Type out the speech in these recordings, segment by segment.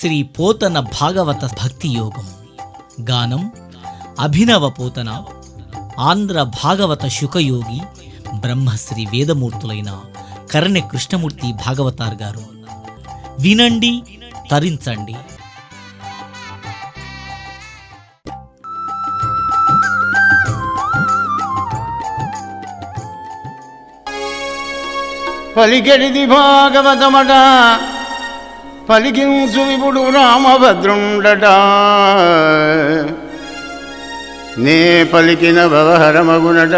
శ్రీ పోతన భాగవత భక్తి యోగం. గానం అభినవ పోతన, ఆంధ్ర భాగవత శుకయోగి, బ్రహ్మశ్రీ వేదమూర్తులైన కరణె కృష్ణమూర్తి భాగవతార్ గారు. వినండి, తరించండి. పలికెడిది భాగవతమట, పలికించు విపుడు రామభద్రుండట. నే పలికిన భవహరమగునట,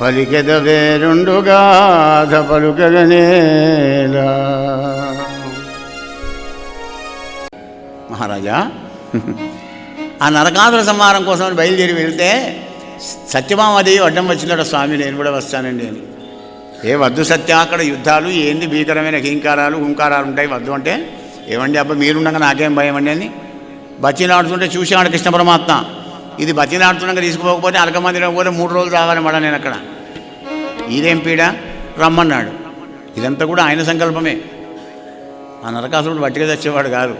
పలికెద వేరుండుగాథ పలుకగనేలా. మహారాజా, ఆ నరకాసుర సంహారం కోసం బయలుదేరి వెళ్తే సత్యభామాదేవి అడ్డం వచ్చిందట. స్వామి, నేను కూడా వస్తానండి అని. ఏ వద్దు సత్య, అక్కడ యుద్ధాలు ఏంది, భీకరమైన హీంకారాలు హుంకారాలు ఉంటాయి, వద్దు అంటే. ఏమండి అబ్బా, మీరుండగా నాకేం భయం అండి అని బతినాడుతుంటే చూశాడు కృష్ణ పరమాత్మ. ఇది బతినాడుతుండగా తీసుకుపోకపోతే అలకమందిరం పోతే 3 రోజులు రావాలి మళ్ళా నేను అక్కడ. ఇదేం పీడ, రమ్మన్నాడు. ఇదంతా కూడా ఆయన సంకల్పమే. ఆ నరకాసురుడు వట్టిగా తెచ్చేవాడు కాదు.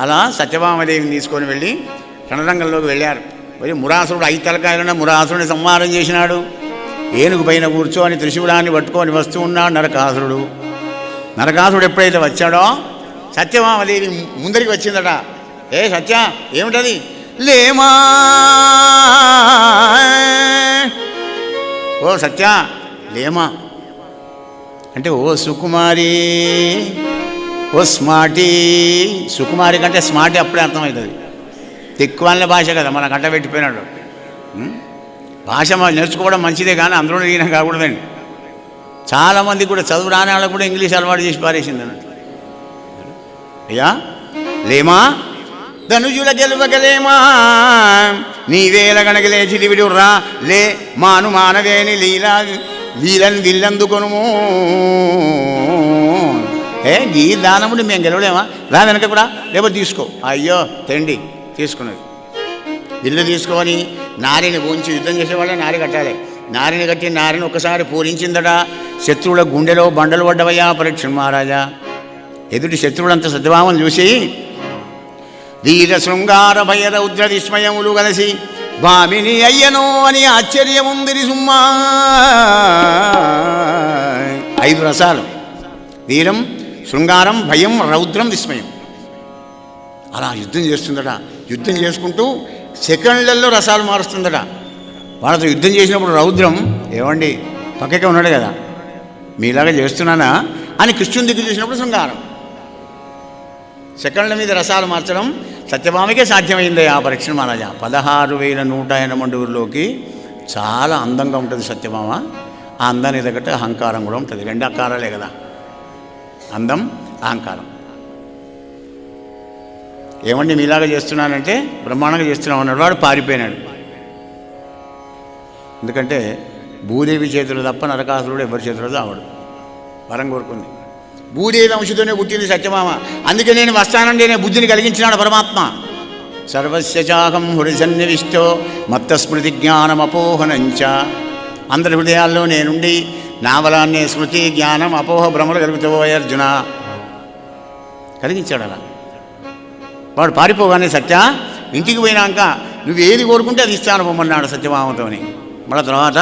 అలా సత్యభామదేవిని తీసుకొని వెళ్ళి రణరంగంలోకి వెళ్ళారు. మరి మురాసురుడు 5 తలకాయలున్న మురాసురుడిని సంహారం చేసినాడు. ఏనుగు పైన కూర్చొని త్రిశూలాన్ని పట్టుకొని వస్తూ ఉన్నాడు నరకాసురుడు. నరకాసురుడు ఎప్పుడైతే వచ్చాడో సత్యభామదేవి ముందరికి వచ్చిందట. ఏ సత్య, ఏమిటది? లేమా, ఓ సత్య లేమా అంటే, ఓ సుకుమారి, ఓ స్మార్టీ. సుకుమారి కంటే స్మార్టీ అప్పుడే అర్థమవుతుంది. తిక్కువాళ్ళ భాష కదా, మన గంట పెట్టిపోయినాడు. భాష నేర్చుకోవడం మంచిదే, కానీ అందులో ఈయన కాకూడదండి. చాలామంది కూడా చదువు రాని వాళ్ళకు కూడా ఇంగ్లీష్ అలవాటు చేసి పారేసింది అన్నట్టు. అయ్యా లేమా, ధనుజుల గెలువగలేమా, నీవేల గణగలేచి దివిడుర్రా లే మాను మానవేని వీళ్ళని విల్లందుకొనుము. ఈ దానముడు మేము గెలవలేమా, రా వెనక కూడా, లేకపోతే తీసుకో. అయ్యో తెండి తీసుకున్నది. ఇల్లు తీసుకొని నారిని ఉంచి యుద్ధం చేసేవాళ్ళే నారి కట్టాలి. నారిని కట్టి నారిని ఒక్కసారి పూరించిందట. శత్రువుల గుండెలో బండలు పడ్డవయ్యా పరీక్ష మహారాజా. ఎదుటి శత్రువులంతా సత్యభామను చూసి వీర శృంగార భయ రౌద్ర విస్మయములు కలిసి భామిని అయ్యనో అని ఆశ్చర్యముందిరి సుమ్మా. 5 రసాలు: వీరం, శృంగారం, భయం, రౌద్రం, విస్మయం. అలా యుద్ధం చేస్తుందట. యుద్ధం చేసుకుంటూ సెకండ్లలో రసాలు మారుస్తుందట. వాళ్ళతో యుద్ధం చేసినప్పుడు రౌద్రం, ఏమండి పక్కకే ఉన్నాడు కదా, మీలాగా చేస్తున్నానా అని కృష్ణుని దిక్కు చూసినప్పుడు శృంగారం. సెకండ్ల మీద రసాలు మార్చడం సత్యభామకే సాధ్యమైంది ఆ పరీక్ష మహారాజా. 16,108 చాలా అందంగా ఉంటుంది సత్యభామ. ఆ అందాన్ని తగ్గట్టు అహంకారం కూడా ఉంటుంది. 2 అహంకారాలే కదా, అందం, అహంకారం. ఏమండి మీలాగా చేస్తున్నానంటే బ్రహ్మాండంగా చేస్తున్నాం అన్నాడు. వాడు పారిపోయినాడు. ఎందుకంటే భూదేవి చేతులు తప్ప నరకాసురుడు ఎవరి చేతులు ఆవడు. వరం కోరుకుంది. భూదేవి అంశతోనే పుట్టింది సత్యభామ. అందుకే నేను వస్తానండి అనే బుద్ధిని కలిగించినాడు పరమాత్మ. సర్వస్య చాహం హృదయసన్నివిష్టో మత్త స్మృతి జ్ఞానమపోహనంచ. అందరి హృదయాల్లో నేనుండి నా బలాన్నే స్మృతి, జ్ఞానం, అపోహ, భ్రమలు కలుగుతావోయ్ అర్జున. కలిగించాడు అలా. వాడు పారిపోగానే సత్య ఇంటికి పోయినాక నువ్వు ఏది కోరుకుంటే అది ఇస్తాను పొమ్మన్నాడు సత్యభామతోని. మళ్ళీ తర్వాత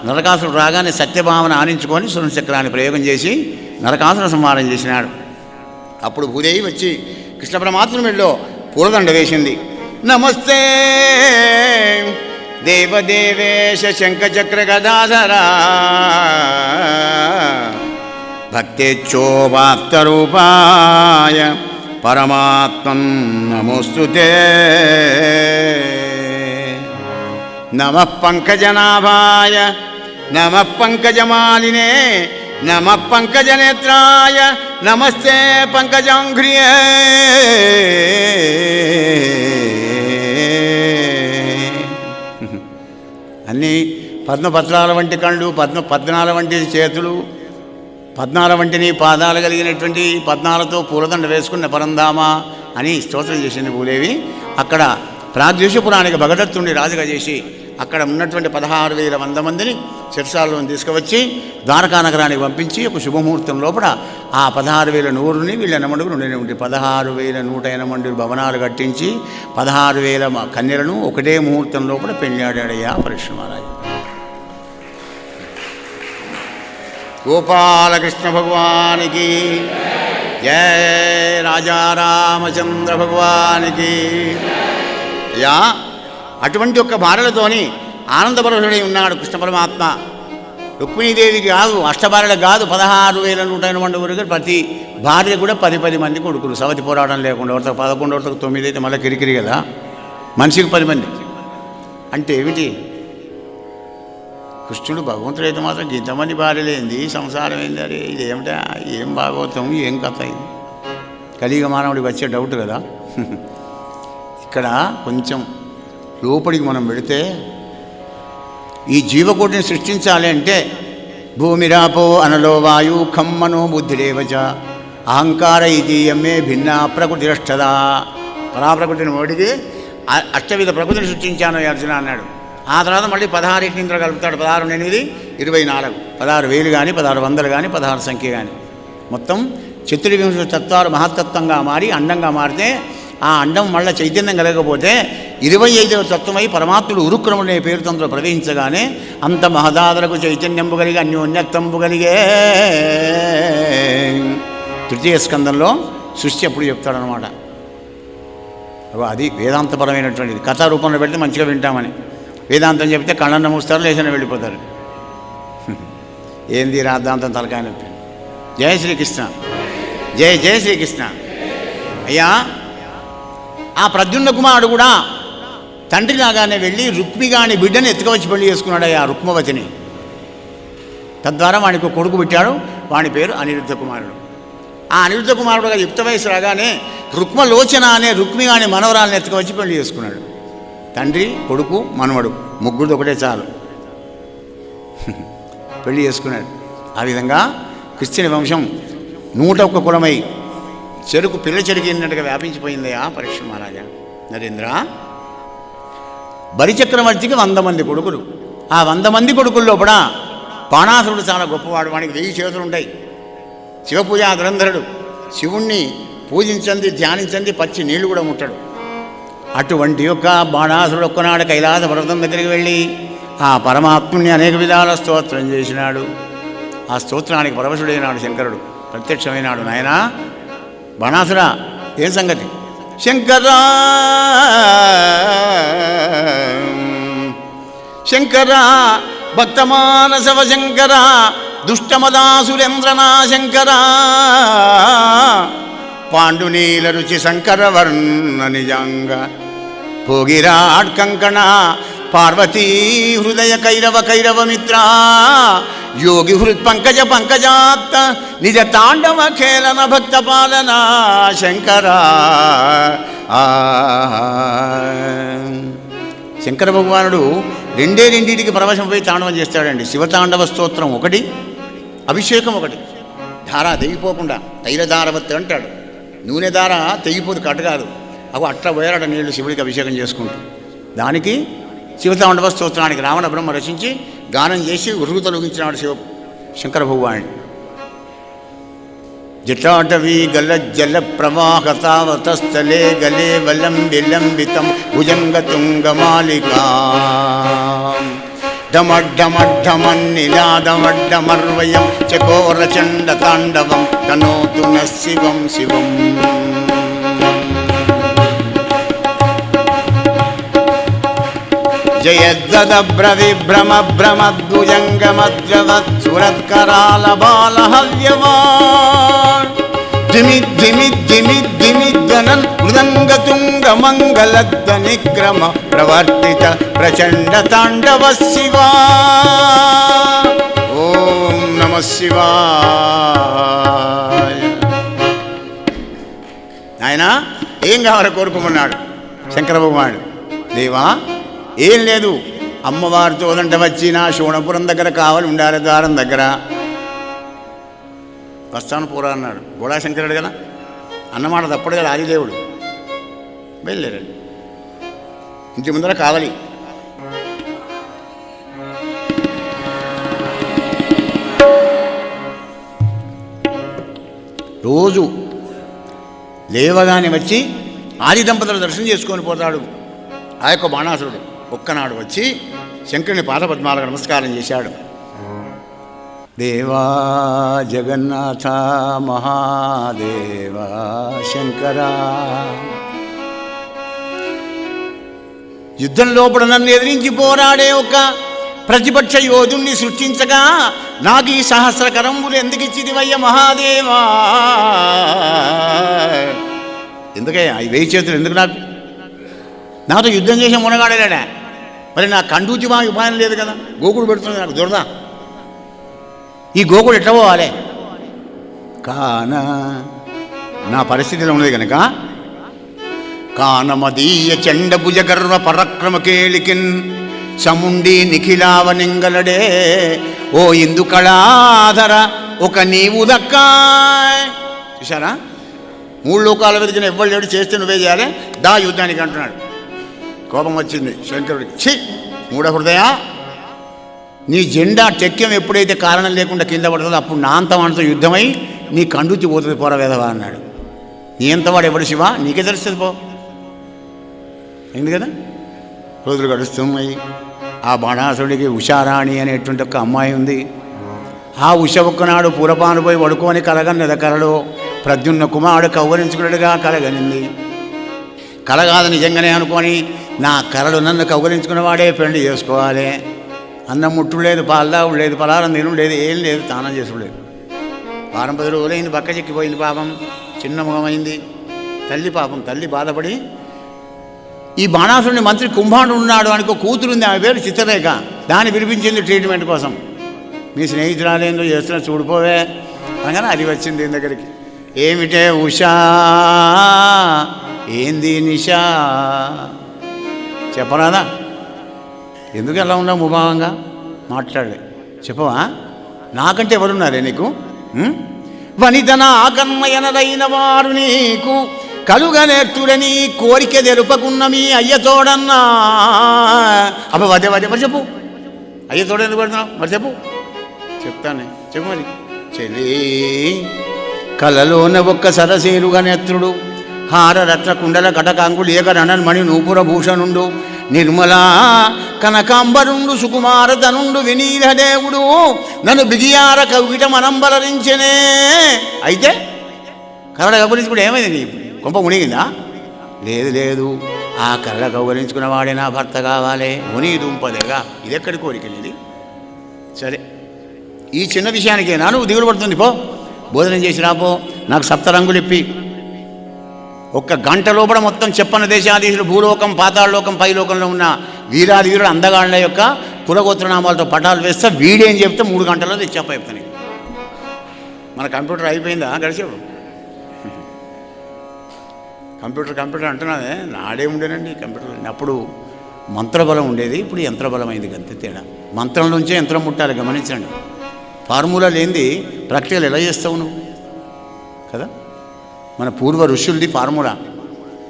నరకాసురుడు రాగానే సత్యభామను ఆనించుకొని సురచక్రాన్ని ప్రయోగం చేసి నరకాసుర సంహారం చేసినాడు. అప్పుడు భూదేవి వచ్చి కృష్ణ పరమాత్మ మెడలో పూలదండ వేసింది. నమస్తే దేవదేవేశ శంఖచక్ర గదాధరా భక్తేచ్ఛోభాక్తరూపాయ పరమాత్మం నమోస్తుతే. నమః పంకజనాభాయ నమః పంకజమాలినే నమః పంకజనేత్రాయ నమస్తే పంకజాంఘ్రియే. అన్నీ పద్మపత్రాల వంటి కళ్ళు, పద్నాల వంటి చేతులు, 14 వంటి పాదాలు కలిగినటువంటి 14తో పూలదండ వేసుకున్న పరంధామ అని స్తోత్రం చేసింది భూదేవి. అక్కడ ప్రాగ్దేశపురానికి భగదత్తుని రాజుగా చేసి అక్కడ ఉన్నటువంటి 16,100 మందిని చెరసాలలో తీసుకువచ్చి ద్వారకా నగరానికి పంపించి ఒక శుభముహూర్తం లోపల ఆ 16,100ని వీళ్ళ ఎనమండుగులు ఉండేటువంటి 16,180 భవనాలు కట్టించి 16,000 కన్యలను ఒకటే ముహూర్తం లోపల పెళ్ళాడాడయ్యా పరీక్ష మహారాజు. గోపాలకృష్ణ భగవానికి జయ, రాజా రామచంద్ర భగవానికి. యా అటువంటి ఒక్క భార్యలతోని ఆనందపరుషుడై ఉన్నాడు కృష్ణ పరమాత్మ. రుక్మిణీదేవికి కాదు, అష్టభార్యలకు కాదు, 16,180 ప్రతి భార్య కూడా 10 మంది కొడుకులు. సవతి పోరాటం లేకుండా ఒకరికి 11, ఒకరికి 9 అయితే మళ్ళీ కిరికిరి కదా. మనిషికి 10 మంది అంటే ఏమిటి? కృష్ణుడు భగవంతుడు అయితే మాత్రం ఇంతమంది భార్యలేంది, సంసారం ఏంది? అరే ఇదేమిటా, ఏం భాగవతం, ఏం కథ అయింది? కలియుగ మానవుడికి వచ్చే డౌట్ కదా. ఇక్కడ కొంచెం లోపలికి మనం వెళితే ఈ జీవకోటిని సృష్టించాలి అంటే భూమిరాపో అనలో వాయు ఖమ్మనో బుద్ధిరేవచ అహంకార ఇతీయమే భిన్న ప్రకృతిరష్టదా. పరాప్రకృతిని ఓడికి అష్టవిధ ప్రకృతిని సృష్టించాను అర్జున అన్నాడు. ఆ తర్వాత మళ్ళీ 16 ఇంద్ర కలుపుతాడు. 16, 8, 24, 16,000 కానీ 1600 కానీ 16 సంఖ్య కానీ మొత్తం 24 తత్వాలు మహత్తత్వంగా మారి అండంగా మారితే ఆ అండం మళ్ళీ చైతన్యం కలగకపోతే 25వ తత్వమై పరమాత్ముడు ఉరుక్రముడు అనే పేరుతో అందులో ప్రవేశించగానే అంత మహదాదరకు చైతన్యంబు కలిగి అన్యోన్యత్వంబు కలిగే. తృతీయ స్కందంలో సృష్టి అప్పుడు చెప్తాడనమాట. అది వేదాంతపరమైనటువంటిది. కథా రూపంలో పెడితే మంచిగా వింటామని. వేదాంతం చెప్తే కళ్ళన్న మూస్తారు, లేచిన వెళ్ళిపోతారు. ఏంది రాద్దాంతం తలకాయ నొప్పి. జయ శ్రీకృష్ణ, జయ జయ శ్రీకృష్ణ. అయ్యా ఆ ప్రద్యుమ్న కుమారుడు కూడా తండ్రిలాగానే వెళ్ళి రుక్మిగాని బిడ్డని ఎత్తుకవచ్చి పెళ్లి చేసుకున్నాడు అయ్యా రుక్మవతిని. తద్వారా వానికి కొడుకు పెట్టాడు. వాని పేరు అనిరుద్ధ కుమారుడు. ఆ అనిరుద్ధ కుమారుడుగా యుక్త వయసు రాగానే రుక్మలోచన అనే రుక్మిగాని మనవరాలను ఎత్తుకవచ్చి పెళ్లి చేసుకున్నాడు. తండ్రి, కొడుకు, మనవడు, ముగ్గురు ఒకటే చాలు పెళ్లి చేసుకున్నాడు. ఆ విధంగా క్రిస్టియన్ వంశం 101 కులమై చెరుకు పిల్ల చెరిగినట్టుగా వ్యాపించిపోయిందయా పరీక్ష మహారాజా. నరేంద్ర, బలిచక్రవర్తికి 100 మంది కొడుకులు. ఆ 100 మంది కొడుకుల్లో కూడా బాణాసురుడు చాలా గొప్పవాడు. వాడికి 1000 చేతులు ఉంటాయి. శివపూజా ధురంధరుడు, శివుణ్ణి పూజించండి, ధ్యానించండి, పచ్చి నీళ్లు కూడా ముట్టడు. అటువంటి యొక్క బాణాసురుడు ఒక్కనాడు కైలాస పర్వతం దగ్గరికి వెళ్ళి ఆ పరమాత్ముని అనేక విధాల స్తోత్రం చేసినాడు. ఆ స్తోత్రానికి పరవశుడైనాడు శంకరుడు. ప్రత్యక్షమైనాడు. నాయనా బాణాసుర, ఏం సంగతి? శంకరా శంకరా భక్తమానసవ శంకరా దుష్టమదాసురేంద్రనా శంకరా పాండునీల రుచి శంకర వర్ణ నిజంగ భోగిరాట్ కంకణ పార్వతీ హృదయ కైరవ మిత్ర యోగి హృత్ పంకజ పంకజాత్త నిజ తాండవ ఖేళన భక్త పాలన శంకర. శంకర భగవానుడు రెండింటికి పరవశంపై తాండవం చేస్తాడండి. శివతాండవ స్తోత్రం ఒకటి, అభిషేకం ఒకటి. ధార తెగిపోకుండా తైలధారవత్తు అంటాడు. నూనె ధార తెగిపోదు, కట్టగాదు. అవి అట్లా పోయారట నీళ్లు శివుడికి అభిషేకం చేసుకుంటూ. దానికి శివతాండవ స్తోత్రానికి రావణ బ్రహ్మ రచించి గానం చేసి ఉరుగు తొలగించినాడు శంకర భగవానుడు. జటాటవీ గల జల ప్రవాహతావతస్థలే గలే వలం విలంబితం భుజంగతుంగమాలికా ఢమఢమఢమన్నినాదమడ్డమర్వయం చకోరచండ తాండవం తనోతు న శివం శివం. జయద్వదభ్రవిభ్రమ భ్రమద్భుజంగమద్రవత్సురత్కరాల బాలహవ్యవాన్ ధిమి ధిమి ధిమి ధిమి ధ్వనన్ మృదంగతుంగ మంగళధ్వనిక్రమ ప్రవర్తిత ప్రచండ తాండవ శివా. ఓం నమః శివాయ. నాయనా ఏం కావాలో కోరుకోమన్నాడు శంకర భగవానుడు. దేవా ఏం లేదు, అమ్మవారితో దంట వచ్చి నా శోణపురం దగ్గర కావాలి, ఉండాలి ద్వారం దగ్గర. వస్తాను పూరా అన్నాడు. గోళాశంకరుడు కదా, అన్నమాట తప్పుడు కదా ఆదిదేవుడు. బయలుదేరాడు. ఇంటి ముందర కావాలి. రోజు లేవగానే వచ్చి ఆది దంపతుల దర్శనం చేసుకొని పోతాడు. ఆ యొక్క బాణాసురుడు ఒక్కనాడు వచ్చి శంకరుని పాదపద్మాలకు నమస్కారం చేశాడు. దేవా జగన్నాథ మహాదేవా శంకరా, యుద్ధం లోపల నన్ను ఎదిరించి పోరాడే ఒక ప్రతిపక్ష యోధుణ్ణి సృష్టించగా నాకు ఈ సహస్రకరంబులు ఎందుకు ఇచ్చిదివయ్య మహాదేవా? ఎందుకయ్యా ఈ 1000 చేతులు ఎందుకు? నాతో యుద్ధం చేసే మునగాడలేడా? మరి నా కండూచి మా ఉపాయం లేదు కదా. గోకుడు పెడుతుంది నాకు దురద. ఈ గోకుడు ఎట్లా పోవాలి? కానా నా పరిస్థితిలో ఉన్నది కనుక కానమదీయ చండభుజ గర్వ పరక్రమ కేళికిన్ సముండి నిఖిలావనింగలడే ఓ ఇందు కళాధర ఒక నీవు దక్కా. చూసారా, 3 లోకాల వెతికిన ఎవ్వరు లేడు, చేస్తే నువ్వే చేయాలి, దా యుద్ధానికి అంటున్నాడు. కోపం వచ్చింది శంకరుడికి. ఛీ మూఢ హృదయ, నీ జెండా టెక్యం ఎప్పుడైతే కారణం లేకుండా కింద పడుతుందో అప్పుడు నా అంతవాడితో యుద్ధమై నీ కండుచి పోతుంది పోరవేదవా అన్నాడు. నీ అంతవాడు ఎవడు శివ? నీకే తెలుస్తుంది పో. అయింది కదా. రోజులు గడుస్తున్నాయి. ఆ బాణాసుడికి ఉషారాణి అనేటువంటి ఒక అమ్మాయి ఉంది. ఆ ఉష ఒక్కనాడు పూరపాను పోయి వడుకొని కలగన్నద కలలో ప్రద్యుమ్న కుమారుడు కౌగలించుకున్నట్టుగా కలగనింది. కలగాదు నిజంగానే అనుకొని నా కలలు నన్ను కౌగలించుకున్నవాడే పెళ్లి చేసుకోవాలి. అన్నం ముట్టు లేదు, పాలదావుడు లేదు, పలారం తిను లేదు, ఏం లేదు, స్నానం చేసుడు లేదు. 10 రోజులైంది, బక్క చెక్కిపోయింది పాపం, చిన్న ముఖమైంది. తల్లి పాపం, తల్లి బాధపడి ఈ బాణాసురుని మంత్రి కుంభాండు ఉన్నాడు అనుకో కూతురుంది, ఆమె పేరు చిత్రరేఖ. దాన్ని వినిపించింది ట్రీట్మెంట్ కోసం. మీ స్నేహితురాలేందో చేస్తున్నా చూడిపోవే అనగానే అది వచ్చింది దీని దగ్గరికి. ఏమిటే ఉషా, ఏంది నిషా చెప్పరాదా? ఎందుకు ఎలా ఉన్నావు ముభావంగా మాట్లాడే చెప్పవా? నాకంటే ఎవరున్నారే నీకు? వనితన ఆకర్మయనదైన వారు నీకు కలుగనేర్తుడని కోరిక తెలుపకున్న మీ అయ్యతోడన్నా. అబ్బ వదే వదే మరి చెప్పు, అయ్యతోడ ఎందుకు పడుతున్నావు మరి చెప్పు. చెప్తానే చెప్పు మరి. చెలి కలలోన ఒక్క సరసేరుగా నేత్రుడు హారరత్న కుండల కటకాంకులు ఏకరణన్ మణి నూపుర భూషణుండు నిర్మలా కనకాంబరుండు సుకుమారతనుండు వినీలదేవుడు నన్ను బిగియార కవిట మనంబలరించనే. అయితే కరడ కబలించుకుంటే ఏమైంది? నీ కొంప మునిగిందా? లేదు లేదు, ఆ కరడ కౌగలించుకున్న వాడే నా భర్త కావాలి. ముని దుంపదేగా, ఇదెక్కడి కోరిక నీది? సరే, ఈ చిన్న విషయానికేనా నువ్వు దిగులు పడుతుంది? పో భోజనం చేసి రాపో. నాకు 7 రంగులు ఇప్పి 1 గంట లోపల మొత్తం చెప్పన్న దేశాధీశులు భూలోకం, పాతాళలోకం, పైలోకంలో ఉన్న వీరాది వీరుడు అందగాళ్ళ యొక్క కులగోత్రనామాలతో పటాలు వేస్తే వీడేం చెప్తే 3 గంటల్లో తెచ్చాప చెప్తాను. మన కంప్యూటర్ అయిపోయిందా గడిచేప్పుడు? కంప్యూటర్ అంటున్నదే, నాడే ఉండేనండి కంప్యూటర్. అప్పుడు మంత్రబలం ఉండేది, ఇప్పుడు యంత్రబలం అయింది. అంతే తేడా. మంత్రం నుంచే యంత్రం ముట్టాలి, గమనించండి. ఫార్ములా లేనిది ప్రాక్టికల్ ఎలా చేస్తావు నువ్వు కదా? మన పూర్వ ఋషులది ఫార్ములా.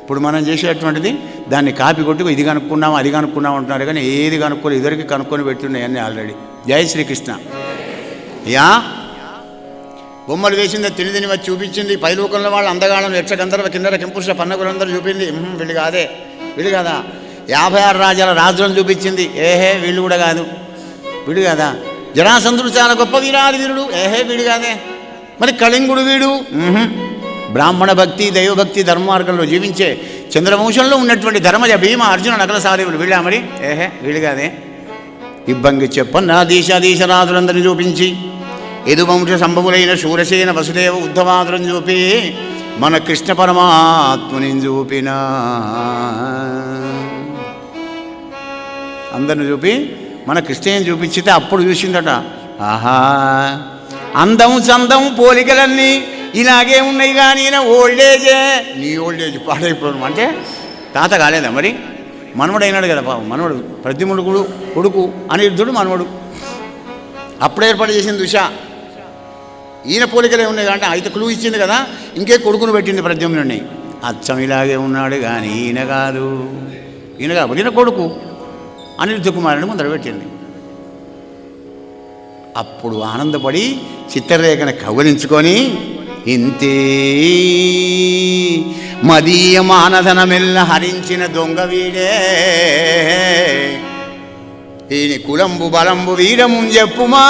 ఇప్పుడు మనం చేసేటువంటిది దాన్ని కాపీ కొట్టి ఇది కనుక్కున్నాం అది కనుక్కున్నాం అంటున్నారు, కానీ ఏది కనుక్కొని ఇద్దరికి కనుక్కొని పెట్టున్నాయన్నీ ఆల్రెడీ. జై శ్రీకృష్ణ. యా బొమ్మలు వేసింది, తిని వచ్చి చూపించింది. పైలోకంలో వాళ్ళు అందగాళ్ళను యక్ష గంధర్వ కిన్నెర కింపురుష పన్నగులందరూ చూపింది. వీళ్ళు కాదే, వీళ్ళు కాదా? 56 రాజ్యాల రాజులను చూపించింది. ఏహే వీళ్ళు కూడా కాదు, వీడు కాదా? జరాసంధుడు చాలా గొప్ప వీరాది వీరుడు. ఏహే వీడు కాదే. మరి కళింగుడు వీడు. బ్రాహ్మణ భక్తి, దైవభక్తి, ధర్మమార్గంలో జీవించే చంద్రవంశంలో ఉన్నటువంటి ధర్మజ భీమ అర్జున నకల సాదేవుడు వీళ్ళా? మరి ఏహే వీళ్ళు కాదే. ఇబ్బంగి చెప్పన్న దేశాధీశరాజులందరినీ చూపించి యదువంశ సంభవులైన శూరసేన వసుదేవ ఉద్ధవాదులను చూపి మన కృష్ణ పరమాత్మని చూపిన అందరిని చూపి మన కృష్ణని చూపించితే అప్పుడు చూసిందట. ఆహా, అందం చందం పోలికలన్నీ ఇలాగే ఉన్నాయి, కానీ ఓల్డేజే. నీ ఓల్డేజ్ పాడైపోవడం అంటే తాత కాలేదా? మరి మనవడు అయినాడు కదా పాపం. మనవడు ప్రద్యుమ్నుడు కొడుకు, అనిరుద్ధుడు మనవడు. అప్పుడు ఏర్పాటు చేసింది ఉష. ఈయన పోలికలే ఉన్నాయి అంటే అయితే క్లూ ఇచ్చింది కదా, ఇంకే కొడుకును పెట్టింది ప్రద్యుమ్నుడిని. అచ్చం ఇలాగే ఉన్నాడు కానీ ఈయన కాదు, ఈయన కాదు, ఈయన కొడుకు అనిరుద్ధ కుమారుని ముందర పెట్టింది. అప్పుడు ఆనందపడి చిత్రరేఖను కౌగలించుకొని ఇంతే మదీయ మానధనమెల్ల హరించిన దొంగ వీడే ఈని కులంబు బలంబు వీరము చెప్పుమా.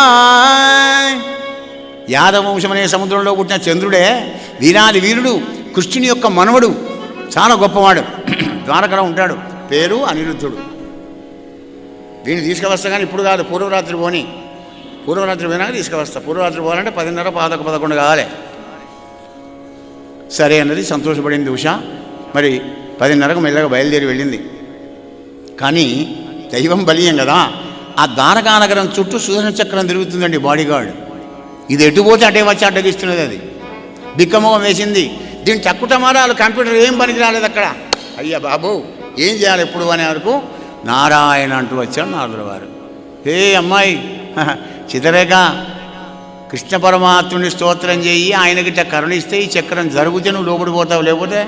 యాదవంశం అనే సముద్రంలో పుట్టిన చంద్రుడే వీరాది వీరుడు, కృష్ణుని యొక్క మనవడు, చాలా గొప్పవాడు. ద్వారకలో ఉంటాడు, పేరు అనిరుద్ధుడు. వీడిని తీసుకువస్తా కానీ ఇప్పుడు కాదు, పూర్వరాత్రి పోని. పూర్వరాత్రి పోయినాక తీసుకువస్తా. పూర్వరాత్రి పోవాలంటే 10:30, 11 కావాలి. సరే అన్నది, సంతోషపడింది ఉష. మరి 10:30కు మెల్లగా బయలుదేరి వెళ్ళింది. కానీ దైవం బలీయం కదా, ఆ ద్వారకానగరం చుట్టూ సుదర్శన చక్రం తిరుగుతుందండి బాడీగార్డ్. ఇది ఎటుపోతే అటే వచ్చి అడ్డగిస్తున్నది. అది బిక్కమొగం వేసింది. దీన్ని తక్కుటమారాలు, కంప్యూటర్ ఏం పనికి రాలేదు అక్కడ. అయ్యా బాబు ఏం చేయాలి ఎప్పుడు అనే వరకు నారాయణ అంటూ వచ్చాడు నారదుల వారు. హే అమ్మాయి చిత్రరేఖ, కృష్ణ పరమాత్ముని స్తోత్రం చేయి, ఆయనకిట కరుణిస్తే ఈ చక్రం జరుగుతే నువ్వు లోపడి పోతావు, లేకపోతే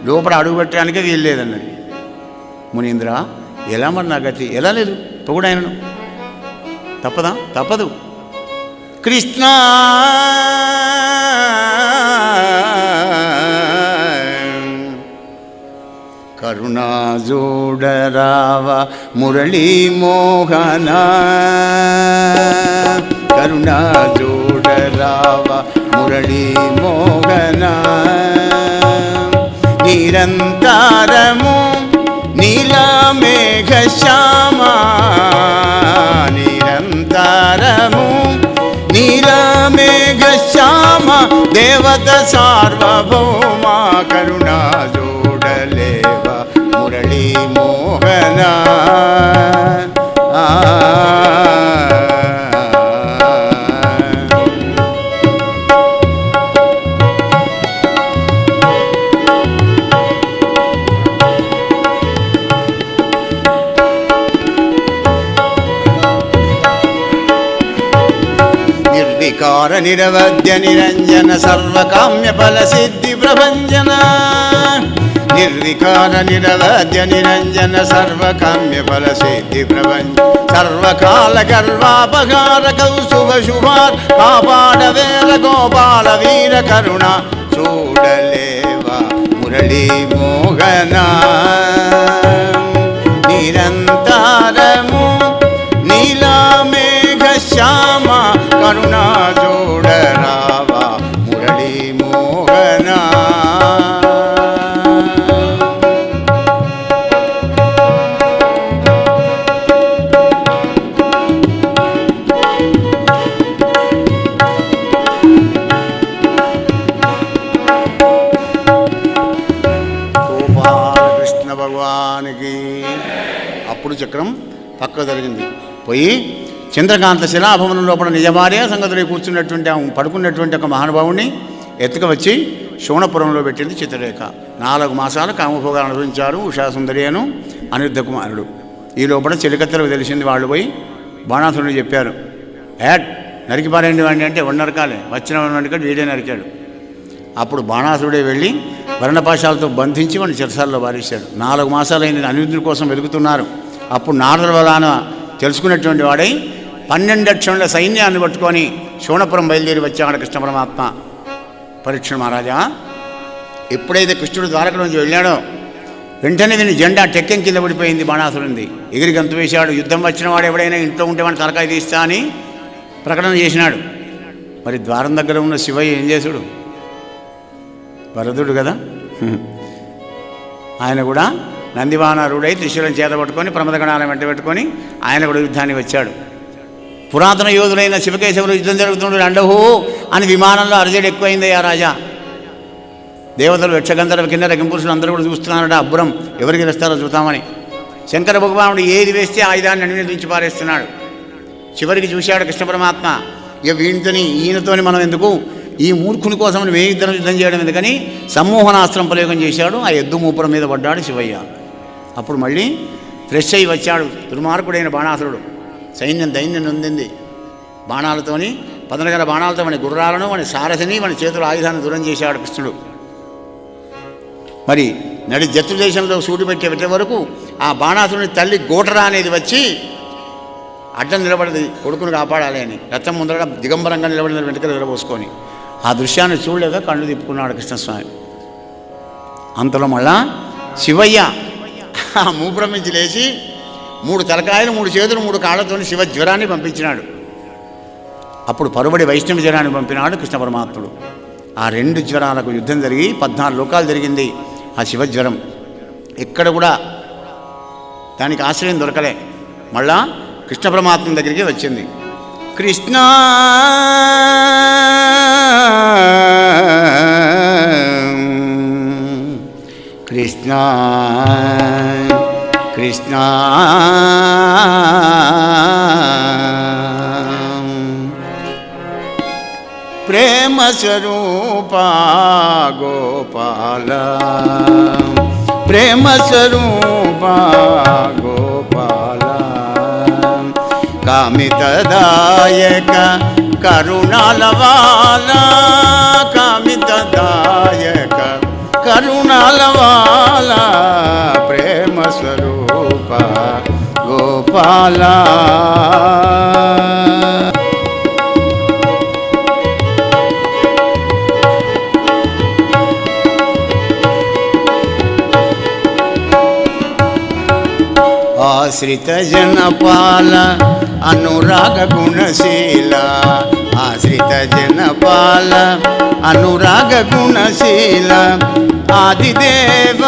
లోపల అడుగు పెట్టడానికే వీల్లేదన్నది. మునీంద్ర ఎలా మరి నా గతి? ఎలా లేదు పొగుడు ఆయనను, తప్పదా? తప్పదు. కృష్ణ కరుణా జోడరావ మురళీ మోహన, కరుణా జోడరావ మురళీ మోహన, నిరంతరము నీలమేఘ శ్యామ, నిరంతరము నీలమేఘ శ్యామ, దేవత సార్వభౌమ, కరుణా జోడలేవ మురళీ మోహన. నిర్వికార నిరవధ్య నిరంజన సర్వకామ్య ఫల సిద్ధి ప్రభంజన, నిర్వికార నిరవధ్య నిరంజన సర్వకామ్య ఫల సిద్ధి ప్రభంజన, సర్వకాల గర్వాపహార కౌసుభ శుభార్ కాపాడ వేర గోపాల వీర కరుణ చూడలేవ మురళీ మోహన, నిరంతరము నీలమేఘ శ్యామ, కరుణా జోడరావ మురళీ మోహన. గోపాలకృష్ణ భగవానికి. అప్పుడు చక్రం పక్క జరిగింది. పోయి చంద్రకాంత శిలాభవనం లోపల నిజమార్య సంగతులు కూర్చున్నటువంటి పడుకున్నటువంటి ఒక మహానుభావుని ఎత్తుకు వచ్చి శోణపురంలో పెట్టింది చిత్రరేఖ. 4 మాసాలు కామభోగాలు అనుభవించారు ఉషాసుందరి అను అనిరుద్ధ కుమారుడు. ఈ లోపల చెలికత్తలకు తెలిసింది. వాళ్ళు పోయి బాణాసురుడిని చెప్పారు, నరికి పారేయండి వాడిని అంటే నరకాలే, వచ్చిన వాడికి వీడే నరికాడు. అప్పుడు బాణాసురుడే వెళ్ళి వర్ణపాశాలతో బంధించి వాడిని చెరసాల్లో వారేశాడు. 4 మాసాలైన అనిరుద్ధుడి కోసం వెతుకుతున్నారు. అప్పుడు నారదుల వలన తెలుసుకున్నటువంటి వాడై 12 అక్షరుల సైన్యాన్ని పట్టుకొని శోణపురం బయలుదేరి వచ్చాడు కృష్ణ పరమాత్మ. పరీక్ష మహారాజా, ఎప్పుడైతే కృష్ణుడు ద్వారకలోంచి వెళ్ళాడో వెంటనే విని జెండా టెక్కెం కింద పడిపోయింది. బాణాసురుంది ఎగిరి గంతు వేశాడు. యుద్ధం వచ్చిన వాడు ఎవడైనా ఇంట్లో ఉంటే వాడిని తలకాయ తీస్తా అని ప్రకటన చేసినాడు. మరి ద్వారం దగ్గర ఉన్న శివయ్య ఏం చేసుడు? వరదుడు కదా, ఆయన కూడా నందివానారుడై త్రిశూలం చేత పట్టుకొని ప్రమదగణాలను వెంట పెట్టుకొని ఆయన కూడా యుద్ధానికి వచ్చాడు. పురాతన యోధులైన శివకేశవులు యుద్ధం జరుగుతుండే అండహో అని విమానంలో అరజడి ఎక్కువైందయ్యా రాజా. దేవతలు యక్షగంధర్వ కిన్నెర కింపురుషులు అందరూ కూడా చూస్తున్నారట. అబ్బురం ఎవరికి వేస్తారో చూద్దామని శంకర భగవానుడు ఏది వేస్తే ఆయుధాన్ని అన్వేషించి పారేస్తున్నాడు. చివరికి చూశాడు కృష్ణ పరమాత్మ, ఇక వీటితోని ఈయనతోని మనం ఎందుకు, ఈ మూర్ఖుని కోసం ఇద్దరం యుద్ధం చేయడం ఎందుకని సమ్మోహనాస్త్రం ప్రయోగం చేశాడు. ఆ ఎద్దు మూపురం మీద పడ్డాడు శివయ్య. అప్పుడు మళ్ళీ ఫ్రెష్ అయ్యి వచ్చాడు దుర్మార్గుడైన బాణాసురుడు. సైన్యం దైన్యం నొందింది. బాణాలతోని 14 బాణాలతో వాని గుర్రాలను వాని సారథిని వాని చేతుల ఆయుధాన్ని దూరం చేశాడు కృష్ణుడు. మరి నడి జత్తు దేశంలో సూటి పెట్టే వరకు ఆ బాణాసురుని తల్లి గోటరా అనేది వచ్చి అడ్డం నిలబడింది కొడుకును కాపాడాలి అని. రథం ముందర దిగంబరంగా నిలబడిన వెంటకలు విరబోసుకొని ఆ దృశ్యాన్ని చూడలేక కళ్ళు తిప్పుకున్నాడు కృష్ణస్వామి. అంతలో మళ్ళా శివయ్య మూపురం నుంచి లేచి 3 తలకాయలు 3 చేతులు 3 కాళ్ళతో శివ జ్వరాన్ని పంపించినాడు. అప్పుడు పరుబడి వైష్ణవ జ్వరాన్ని పంపినాడు కృష్ణ పరమాత్ముడు. ఆ 2 జ్వరాలకు యుద్ధం జరిగి 14 లోకాలు జరిగింది ఆ శివజ్వరం. ఎక్కడ కూడా దానికి ఆశ్రయం దొరకలే. మళ్ళా కృష్ణ పరమాత్మ దగ్గరికి వచ్చింది. కృష్ణ కృష్ణ కృష్ణ ప్రేమ స్వరూప గోపాల ప్రేమ స్వరూప గోపాల కామితదాయక కరుణాలవాల కామితదాయక కరుణాలవాల ప్రేమ స్వరూప గోపాల. ఆశ్రిత జనపాల అనురాగ గుణశీల ఆశ్రిత జనపాల అనురాగ గుణశీల ఆదిదేవ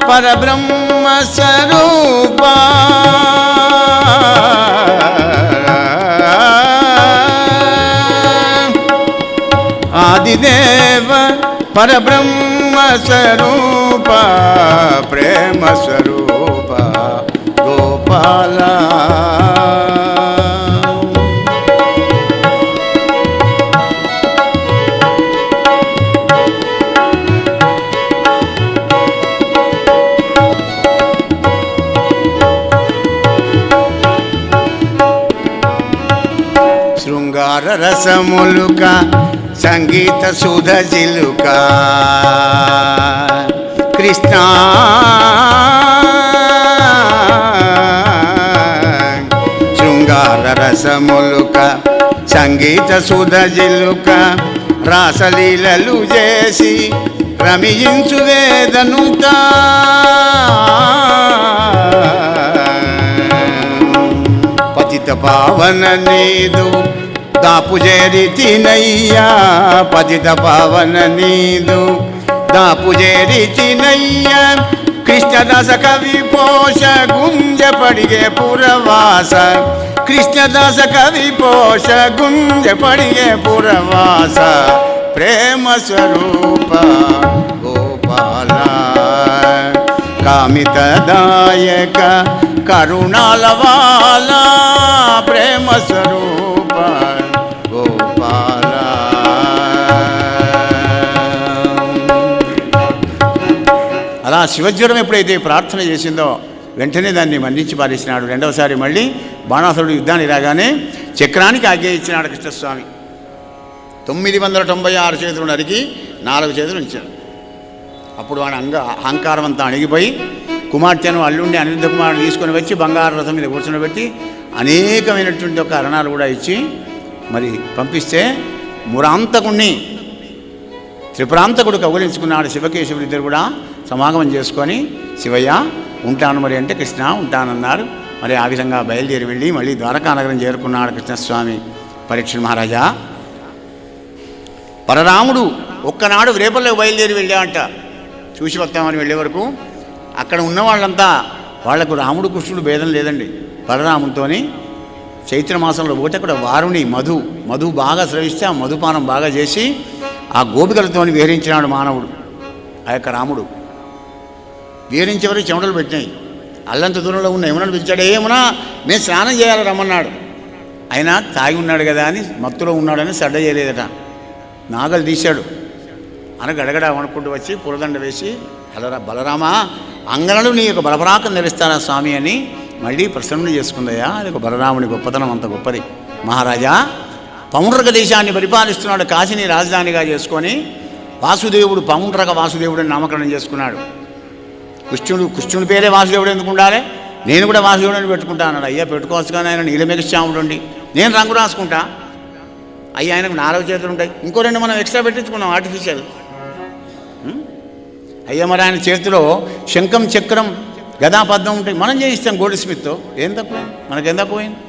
పరబ్రహ్మ స్వరూప ఆదిదేవ పరబ్రహ్మ స్వరూప ప్రేమ స్వరూప గోపాల. శృంగార రసములుక సంగీత సుధ జిలుక కృష్ణ శృంగార రసములుక సంగీత సుధ జిలుక రాసలీలలు చేసి రమించు వేదనుత పతిత పావన నీదు దాపు చేరితినయ్యా పతిత పావన నీదు దాపు చేరితినయ్యా కృష్ణదాస కవి పోష గుంజ పడిగే పురవాస కృష్ణదాస కవి పోష గుంజ పడిగే పురవాస ప్రేమ స్వరూప గోపాల కామితదాయక కరుణాలవాల ప్రేమ స్వరూప గోపాల. అలా శివజ్వరం ఎప్పుడైతే ప్రార్థన చేసిందో వెంటనే దాన్ని మన్నించి పారేసినాడు. రెండవసారి మళ్ళీ బాణాసురుడు యుద్ధానికి రాగానే చక్రానికి ఆజ్ఞ ఇచ్చినాడు కృష్ణస్వామి. 996 చేతులు నరికి 4 చేతులు ఉంచాడు. అప్పుడు వాడి అహంకారం అంతా అణిగిపోయి కుమార్తెను అల్లుండి అనిరుద్ధ కుమారుడు తీసుకొని వచ్చి బంగారు రథం మీద కూర్చోబెట్టి అనేకమైనటువంటి ఒక అరణాలు కూడా ఇచ్చి మరి పంపిస్తే మురాంతకుణ్ణి త్రిపురాంతకుడు కౌగిలించుకున్నాడు. శివకేశవులు ఇద్దరు కూడా సమాగమం చేసుకొని శివయ్య ఉంటాను మరి అంటే కృష్ణ ఉంటానన్నారు. మరి ఆ విధంగా బయలుదేరి వెళ్ళి మళ్ళీ ద్వారకానగరం చేరుకున్నాడు కృష్ణస్వామి. పరీక్ష మహారాజా పరరాముడు ఒక్కనాడు రేపల్లోకి బయలుదేరి వెళ్ళామంట. చూసి వస్తామని వెళ్ళే వరకు అక్కడ ఉన్న వాళ్ళంతా వాళ్లకు రాముడు కృష్ణుడు భేదం లేదండి. బలరాముడితోని చైత్రమాసంలో పోతే అక్కడ వారుని మధు బాగా స్రవిస్తే ఆ మధుపానం బాగా చేసి ఆ గోపికలతోని విహరించినాడు మానవుడు. ఆ యొక్క రాముడు విహరించే వరకు చెమటలు పెట్టినాయి. అల్లంత దూరంలో ఉన్న యమునను పిలిచాడు. ఏమునా మేము స్నానం చేయాలి రమ్మన్నాడు. అయినా తాగి ఉన్నాడు కదా అని మత్తులో ఉన్నాడని సడ్డ చేయలేదట. నాగలు తీశాడు. గడగడ వణుకుంటూ వచ్చి పూలదండ వేసి బలరామా అంగనలు నీ యొక్క బలపరాకం నిలుస్తానా స్వామి అని మళ్ళీ ప్రసన్న చేసుకుందయ్యా. అది ఒక బలరాముని గొప్పతనం అంత గొప్పది. మహారాజా పౌండ్రక దేశాన్ని పరిపాలిస్తున్నాడు. కాశీని రాజధానిగా చేసుకొని వాసుదేవుడు పౌండ్రక వాసుదేవుడిని నామకరణం చేసుకున్నాడు. కృష్ణుడి పేరే వాసుదేవుడు ఎందుకు ఉండాలి? నేను కూడా వాసుదేవుడిని పెట్టుకుంటా అన్నాడు. అయ్యా పెట్టుకోవచ్చు కానీ ఆయన నీలమేఘశ్యాముడు అండి, నేను రంగు రాసుకుంటా అయ్యి ఆయనకు 4 చేతులు ఉంటాయి, ఇంకో 2 మనం ఎక్స్ట్రా పెట్టించుకున్నాం ఆర్టిఫిషియల్. అయ్యా మరి ఆయన చేతిలో శంఖం చక్రం గదా పద్మం ఉంటాయి, మనం చేయిస్తాం గోల్డ్ స్మిత్తో, ఏం తప్ప మనకేం తక్కువైంది.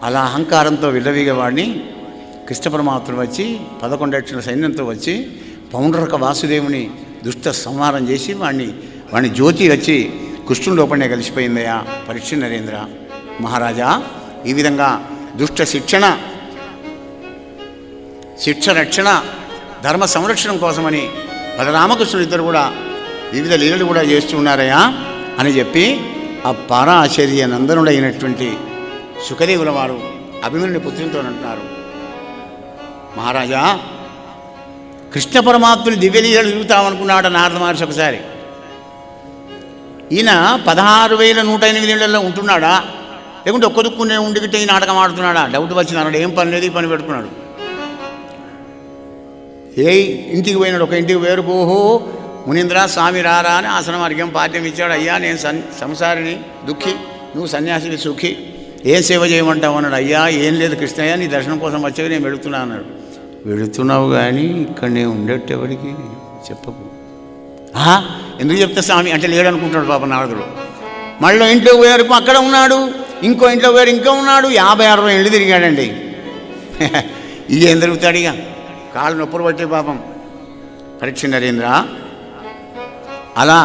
అలా అహంకారంతో విల్లవీగవాడిని కృష్ణ పరమాత్ముడు వచ్చి 11 లక్షల సైన్యంతో వచ్చి పౌండ్రక వాసుదేవుని దుష్ట సంహారం చేసి వాడిని జ్యోతి వచ్చి కృష్ణుని లోపలనే కలిసిపోయిందయ్యా పరీక్ష నరేంద్ర మహారాజా. ఈ విధంగా దుష్ట శిక్ష రక్షణ ధర్మ సంరక్షణ కోసమని బలరామకృష్ణుడు ఇద్దరు కూడా వివిధ లీలలు కూడా చేస్తూ ఉన్నారయ్యా అని చెప్పి ఆ పారాశర్య నందనుడైనటువంటి సుఖదేవుల వారు అభిమన్యుని పుత్రునితో అంటున్నారు, మహారాజా కృష్ణ పరమాత్ముని దివ్యలీలలు తిరుగుతామనుకున్నాడు నారద మహర్షి ఒకసారి. ఈయన 16,108 ఉంటున్నాడా, లేకుంటే ఒక్క దుక్కునే ఉండిగిట్టే ఈ నాటకం ఆడుతున్నాడా? డౌట్ వచ్చినాడు, ఏం పని లేదు, ఈ పని పెట్టుకున్నాడు. ఇంటికి పోయినాడు, ఒక ఇంటికి వేరు, ఓహో మునీంద్ర స్వామి రారా అని ఆసనం అర్ఘ్యం పాఠ్యం ఇచ్చాడు. అయ్యా నేను సంసారిని దుఃఖి, నువ్వు సన్యాసిని సుఖి, ఏం సేవ చేయమంటావు అన్నాడు. అయ్యా ఏం లేదు కృష్ణయ్య, నీ దర్శనం కోసం వచ్చేవి, నేను వెళుతున్నా అన్నాడు. వెళుతున్నావు కానీ ఇక్కడ నేను ఉండేట్టు ఎవరికి చెప్పకు. ఎందుకు చెప్తా స్వామి అంటే లేడనుకుంటున్నాడు పాప నారదుడు. మళ్ళీ ఇంట్లో పోయారు, అక్కడ ఉన్నాడు, ఇంకో ఇంట్లో పోయారు, ఇంకా ఉన్నాడు, 50-60 ఇళ్ళు తిరిగాడండి. ఇక ఏం తిరుగుతాడు, ఇక కాళ్ళు నొప్పులు పట్టే పాపం పరీక్ష నరేంద్ర. అలా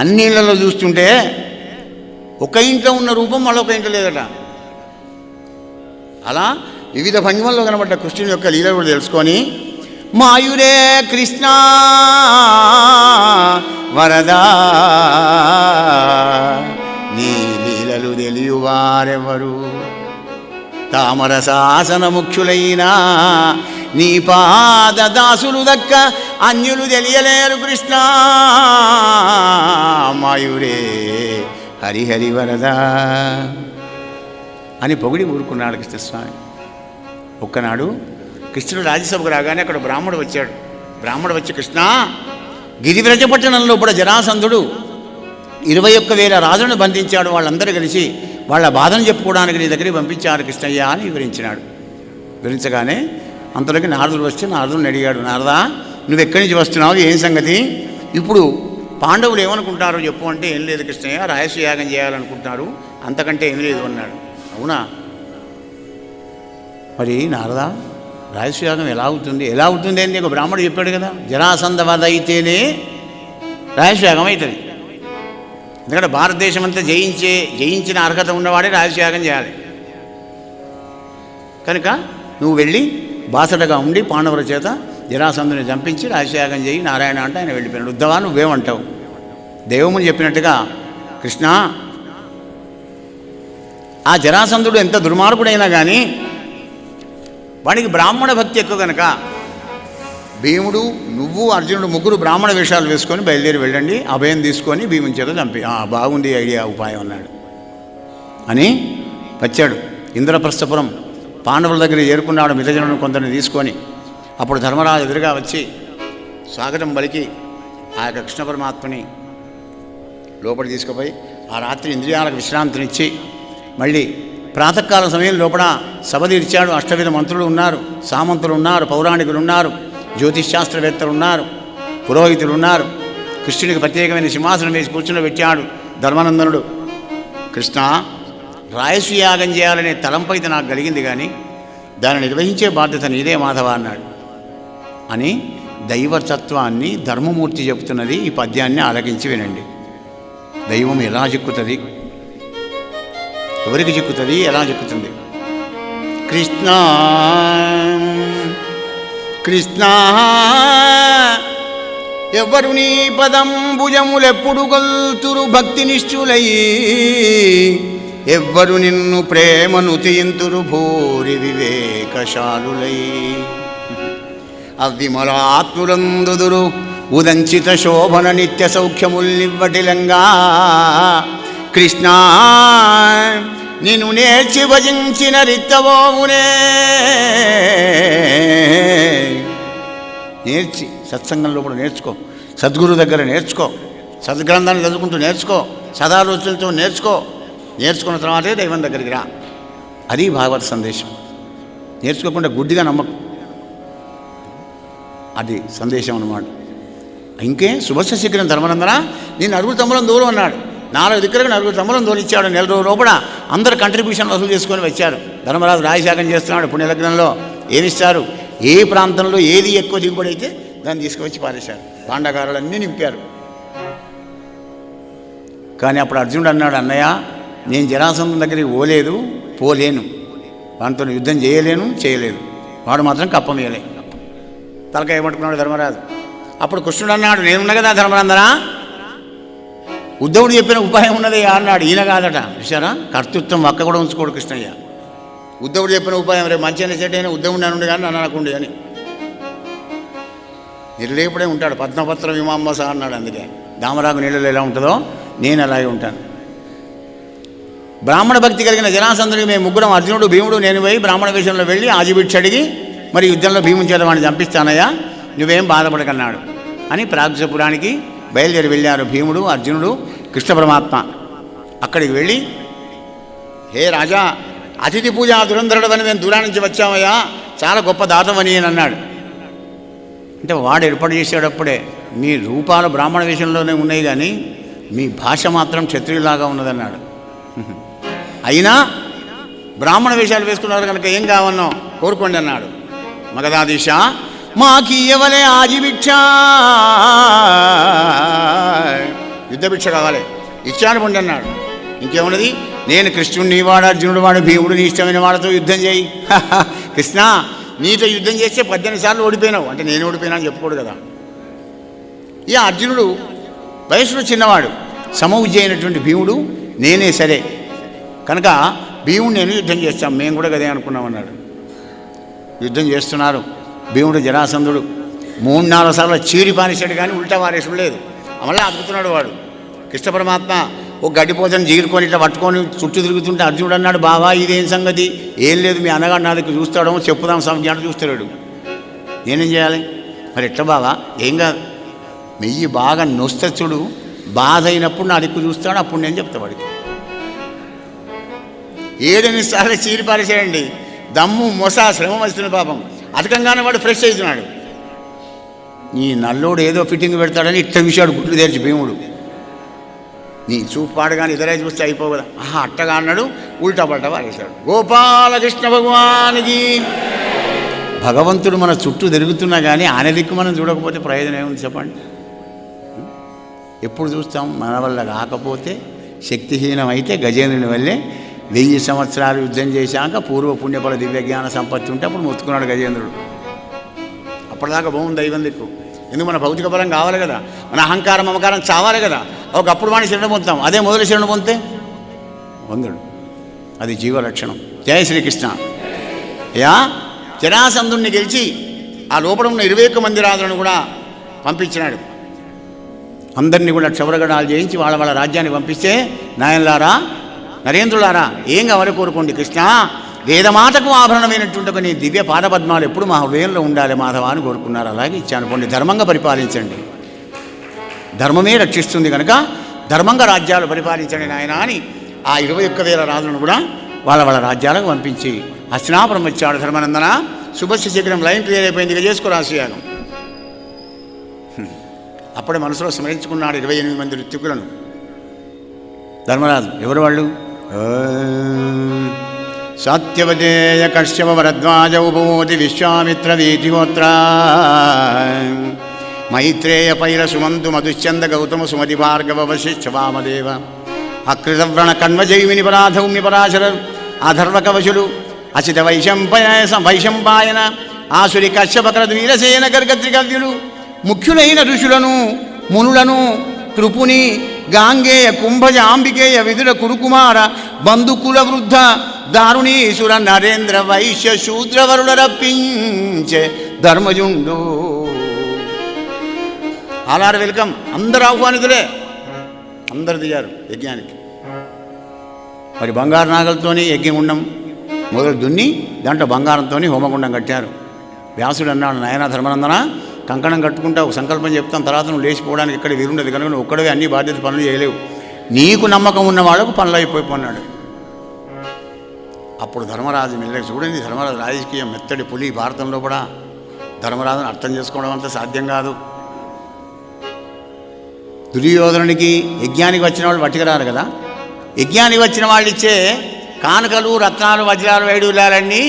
అన్ని ఇళ్లలో చూస్తుంటే ఒక ఇంట్లో ఉన్న రూపం మళ్ళొక ఇంట్లో లేదట. అలా వివిధ భంగిమల్లో కనబడ్డ కృష్ణుని యొక్క లీలలు కూడా తెలుసుకొని, మాయురే కృష్ణ వరదా నీ లీలలు తెలియవారెవరు, తామర శాసన ముఖ్యులైనా నీ పాద దాసులు దక్క అన్యులు తెలియలేరు కృష్ణ మాయురే హరిహరి వరదా అని పొగిడి ఊరుకున్నాడు కృష్ణస్వామి. ఒక్కనాడు కృష్ణుడు రాజ్యసభకు రాగానే అక్కడ బ్రాహ్మడు వచ్చాడు. బ్రాహ్మడు వచ్చి, కృష్ణ గిరివ్రజపట్టణంలో కూడా జరాసంధుడు 21,000 రాజులను బంధించాడు, వాళ్ళందరూ కలిసి వాళ్ళ బాధను చెప్పుకోవడానికి నీ దగ్గరికి పంపించారు కృష్ణయ్య అని వివరించినాడు. వివరించగానే అంతలోకి నారదుడు వస్తే నారదుడిని అడిగాడు, నారదా నువ్వు ఎక్కడి నుంచి వస్తున్నావు, ఏం సంగతి, ఇప్పుడు పాండవులు ఏమనుకుంటారో చెప్పు అంటే, ఏం లేదు కృష్ణయ్య రాయసయాగం చేయాలనుకుంటున్నారు, అంతకంటే ఏం లేదు అన్నాడు. అవునా, మరి నారదా రాయసయాగం ఎలా అవుతుంది అని ఒక బ్రాహ్మడు చెప్పాడు కదా, జరాసంధ వధ అయితేనే రాయసయాగం అవుతుంది. ఎందుకంటే భారతదేశం అంతా జయించిన అర్హత ఉన్నవాడే రాయసయాగం చేయాలి. కనుక నువ్వు వెళ్ళి బాసటగా ఉండి పాండవుల చేత జరాసంధుని చంపించి రాజయాగం చేయి నారాయణ అంటే ఆయన వెళ్ళిపోయాడు. ఉద్ధవా నువ్వేమంటావు? దేవముని చెప్పినట్టుగా కృష్ణ ఆ జరాసంధుడు ఎంత దుర్మార్గుడైనా కానీ వాడికి బ్రాహ్మణ భక్తి ఎక్కువ కనుక భీముడు నువ్వు అర్జునుడు ముగ్గురు బ్రాహ్మణ వేషాలు వేసుకొని బయలుదేరి వెళ్ళండి, అభయం తీసుకొని భీముని చేత చంపి. బాగుంది ఐడియా, ఉపాయం అన్నాడు అని వచ్చాడు. ఇంద్రప్రస్థపురం పాండవుల దగ్గర చేరుకున్నాడు మితజనుడు కొందరిని తీసుకొని. అప్పుడు ధర్మరాజు ఎదురుగా వచ్చి స్వాగతం పలికి ఆ యొక్క కృష్ణ పరమాత్మని లోపలి తీసుకుపోయి ఆ రాత్రి ఇంద్రియాలకు విశ్రాంతినిచ్చి మళ్ళీ ప్రాతకాల సమయం లోపల సభ తీర్చాడు. అష్టవిధ మంత్రులు ఉన్నారు, సామంతులు ఉన్నారు, పౌరాణికులు ఉన్నారు, జ్యోతిష్శాస్త్రవేత్తలు ఉన్నారు, పురోహితులు ఉన్నారు. కృష్ణుడికి ప్రత్యేకమైన సింహాసనం వేసి కూర్చుండబెట్టాడు ధర్మానందనుడు. కృష్ణ రాయసయాగం చేయాలనే తలంపైతే నాకు కలిగింది, కానీ దాన్ని నిర్వహించే బాధ్యత నీదే మాధవ అన్నాడు. అని దైవతత్వాన్ని ధర్మమూర్తి చెబుతున్నది. ఈ పద్యాన్ని ఆలకించి వినండి. దైవం ఎలా చిక్కుతుంది, ఎవరికి చిక్కుతుంది, ఎలా చిక్కుతుంది? కృష్ణ కృష్ణ ఎవరు నీ పదంబుజములెప్పుడు గొల్తురు భక్తి నిష్ఠులై, ఎవ్వరు నిన్ను ప్రేమను తీయింతురు భూరి వివేకశాలులై, అవిమలాత్ములందుదురు ఉదంచిత శోభన నిత్య సౌఖ్యముల్నివ్వటిలంగా. కృష్ణ నిన్ను నేర్చి భజించిన రిత్తవోమునే, నేర్చి సత్సంగంలో కూడా నేర్చుకో, సద్గురు దగ్గర నేర్చుకో, సద్గ్రంథాన్ని చదువుకుంటూ నేర్చుకో, సదాలోచనలతో నేర్చుకున్న తర్వాతే దైవం దగ్గరికి రా. అది భాగవత సందేశం. నేర్చుకోకుండా గుడ్డిగా నమ్మకం. అది సందేశం అన్నమాట. ఇంకే శుభస్య శీఘ్రం ధర్మనందన, నేను 4 తమ్ములను దూరం అన్నాడు. 4 దిక్కులకు 4 తమ్ములను తోలిచ్చాడు. నెల రోజుల లోపల అందరు కంట్రిబ్యూషన్ వసూలు చేసుకొని వచ్చారు. ధర్మరాజు రాజశాఖం చేస్తున్నాడు. పుణ్యలగ్నంలో ఏమిస్తారు, ఏ ప్రాంతంలో ఏది ఎక్కువ దిగుబడి అయితే దాన్ని తీసుకువచ్చి పారేశారు. భాండాగారాలన్నీ నింపారు. కానీ అప్పుడు అర్జునుడు అన్నాడు, అన్నయ్య నేను జరాసంధం దగ్గరికి పోలేను, వానితో యుద్ధం చేయలేదు. వాడు మాత్రం కప్పమేయలే. తలకాయ ఏమట్టుకున్నాడు ధర్మరాజు. అప్పుడు కృష్ణుడు అన్నాడు, నేనున్నా కదా ధర్మనందన, ఉద్ధవుడు చెప్పిన ఉపాయం ఉన్నది అన్నాడు. ఈయన కాదట. చూసారా, కర్తృత్వం ఒక్క కూడా ఉంచుకోడు కృష్ణయ్య. ఉద్ధవుడు చెప్పిన ఉపాయం రేపు మంచిగా చెడ్డైనా ఉద్ధవుడు అనుండి కానీ నన్ను అనకుండి అని నిర్లేపుడే ఉంటాడు. పద్మపత్ర విమాంబస అన్నాడు. అందుకే దామరాకు నీళ్ళలో ఎలా ఉంటుందో నేను అలాగే ఉంటాను. బ్రాహ్మణ భక్తి కలిగిన జరాసంధుడికి మేము ముగ్గురం, అర్జునుడు, భీముడు, నేను పోయి బ్రాహ్మణ వేషంలో వెళ్ళి ఆజిభిక్ష అడిగి మరి యుద్ధంలో భీముని చేత వాడిని చంపిస్తానయ్యా, నువ్వేం బాధపడకన్నాడు అని ప్రాగ్జపురానికి బయలుదేరి వెళ్ళారు భీముడు, అర్జునుడు, కృష్ణ పరమాత్మ. అక్కడికి వెళ్ళి, హే రాజా, అతిథి పూజ దురంధరుడవని మేము దూరం నుంచి వచ్చామయ్యా, చాలా గొప్ప దాతవని అని అన్నాడు. అంటే వాడు ఏర్పాటు చేసేటప్పుడే మీ రూపాలు బ్రాహ్మణ వేషంలోనే ఉన్నాయి కానీ మీ భాష మాత్రం క్షత్రియులాగా ఉన్నదన్నాడు. అయినా బ్రాహ్మణ వేషాలు వేసుకున్నారు కనుక ఏం కావన్నో కోరుకోండి అన్నాడు. మగధాధీశ మాకీయవలే ఆజిభిక్ష, యుద్ధభిక్ష కావాలి, ఇచ్చాను పొండి అన్నాడు. ఇంకేమున్నది, నేను కృష్ణుడిని వాడు, అర్జునుడు వాడు, భీముడు, నీ ఇష్టమైన వాళ్ళతో యుద్ధం చేయి. కృష్ణ నీతో యుద్ధం చేస్తే 18 సార్లు ఓడిపోయినావు అంటే నేను ఓడిపోయినా అని చెప్పుకోడు కదా. ఇక అర్జునుడు వయసులో చిన్నవాడు, సమవుజ్జి అయినటువంటి భీముడు నేనే సరే కనుక భీముడు నేను యుద్ధం చేస్తాం, మేము కూడా కదే అనుకున్నామన్నాడు. యుద్ధం చేస్తున్నారు. భీముడు జరాసంధుడు 3-4 సార్లు చీరి పారేశాడు కానీ ఉల్టా వారేసుడు లేదు. మళ్ళీ అతుకుతున్నాడు వాడు. కృష్ణ పరమాత్మ ఒక గడ్డిపోతను జీరుకొని ఇట్లా పట్టుకొని చుట్టూ తిరుగుతుంటే అర్జునుడు అన్నాడు, బావా ఇదేం సంగతి, ఏం లేదు మీ అన్నగాడు నా దగ్గర చూస్తాడో చెప్పుదాం సంజ్ఞాడు చూస్తాడు, నేనేం చేయాలి మరి ఎట్లా బావా, ఏం కాదు, మెయ్యి బాగా నొస్తచుడు, బాధ అయినప్పుడు నా దిక్కు చూస్తాడు, అప్పుడు నేను చెప్తా వాడికి. 7-8 సార్లు చీరి పారేసాడండి. దమ్ము మొస శ్రమ వస్తుంది పాపం. అతకంగానే వాడు ఫ్రెష్ అవుతున్నాడు. ఈ నల్లోడు ఏదో ఫిట్టింగ్ పెడతాడని ఇట్ట విషయాడు గుట్లు తెరిచి భీముడు. నీ చూపు పాడగానే ఇతరే చూస్తే అయిపోవు కదా, అట్టగా అన్నాడు, ఉల్టా పల్టా పారేశాడు. గోపాలకృష్ణ భగవానికి. భగవంతుడు మన చుట్టూ తిరుగుతున్నా కానీ ఆయన దిక్కు మనం చూడకపోతే ప్రయోజనం ఏముంది చెప్పండి. ఎప్పుడు చూస్తాం, మన వల్ల కాకపోతే శక్తిహీనమైతే గజేంద్రుని వల్లే 1000 సంవత్సరాలు యుద్ధం చేశాక పూర్వ పుణ్యఫల దివ్యజ్ఞాన సంపత్తి ఉంటే అప్పుడు మొత్తుకున్నాడు గజేంద్రుడు. అప్పటిదాకా బాగుంది దైవం దిక్కు. ఎందుకు మన భౌతిక బలం కావాలి కదా, మన అహంకారం మమకారం చావాలి కదా. ఒకప్పుడు వాడిని శరణం పొందుతాం, అదే మొదలు శరణం పొందితే వందుడు. అది జీవలక్షణం. జయ శ్రీకృష్ణ. యా జరాసంధుణ్ణి గెలిచి ఆ లోపల ఉన్న 21 మంది రాజులను కూడా పంపించినాడు. అందరినీ కూడా క్షవరగడాలు చేయించి వాళ్ళ రాజ్యాన్ని పంపిస్తే, నాయనలారా నరేంద్రులారా ఏం కావాలి కోరుకోండి కృష్ణ, వేదమాతకు ఆభరణమైనటువంటి నీ దివ్య పాదపద్మాలు ఎప్పుడు మా హృదయంలో ఉండాలి మాధవ అని కోరుకున్నారు. అలాగే ఇచ్చాను పొండి, ధర్మంగా పరిపాలించండి, ధర్మమే రక్షిస్తుంది కనుక ధర్మంగా రాజ్యాలు పరిపాలించండి నాయన అని ఆ 21,000 రాజులను కూడా వాళ్ళ రాజ్యాలకు పంపించి హస్తినాపురం వచ్చాడు. ధర్మనందన శుభస్య శీఘ్రం, లైన్ క్లియర్ అయిపోయింది, ఇక చేసుకో రాశియాగం. అప్పుడే మనసులో స్మరించుకున్నాడు 28 మంది ఋత్వికులను. ధర్మరాజు ఎవరు వాళ్ళు? సత్యవదేయ కశ్యప భరద్వాజ ఉపమోతి విశ్వామిత్ర వీతిగోత్ర మైత్రేయ పైల సుమంతు మధుశ్చంద గౌతమ సుమతి భార్గవ వశిష్ఠ వామదేవ అకృతవ్రణ కణ్వజైమిని పరాధౌమ్య పరాశర అధర్వకవశులు అసిత వైశంపాయన ఆసురి కశ్యపకరదు వీరసేన గర్గత్రికవ్యులు ముఖ్యులైన ఋషులను మునులను కృపుని గాంగేయ కుంభజ అంబికేయ విదుర కురుకుమార బంధుకుల వృద్ధ దారుణీసుర నరేంద్ర వైశ్య శూద్రవరుల రప్పించే ధర్మజుండు. ఆలార్ వెల్కమ్, అందరు ఆహ్వానితులే, అందరు దిగారు యజ్ఞానికి. మరి బంగారు నాగలతోని యజ్ఞగుండం మొదలు దున్ని దాంట్లో బంగారంతో హోమగుండం కట్టారు. వ్యాసుడు అన్నాడు, నాయన ధర్మనందన కంకణం కట్టుకుంటావు, సంకల్పం చెప్తాను, తర్వాత నువ్వు లేచిపోవడానికి ఇక్కడ వీరుండదు కనుక నువ్వు ఒక్కడే అన్ని బాధ్యత పనులు చేయలేవు, నీకు నమ్మకం ఉన్న వాళ్ళకు పనులు అయిపోయిపోన్నాడు. అప్పుడు ధర్మరాజు మెల్లగా చూడండి, ధర్మరాజు రాజకీయం మెత్తడి పులి భారతంలో కూడా. ధర్మరాజును అర్థం చేసుకోవడం అంత సాధ్యం కాదు. దుర్యోధనునికి యజ్ఞానికి వచ్చిన వాళ్ళు పట్టుకురారు కదా, యజ్ఞానికి వచ్చిన వాళ్ళు ఇచ్చే కానుకలు రత్నాలు వజ్రాలు వైడూర్యాలన్నీ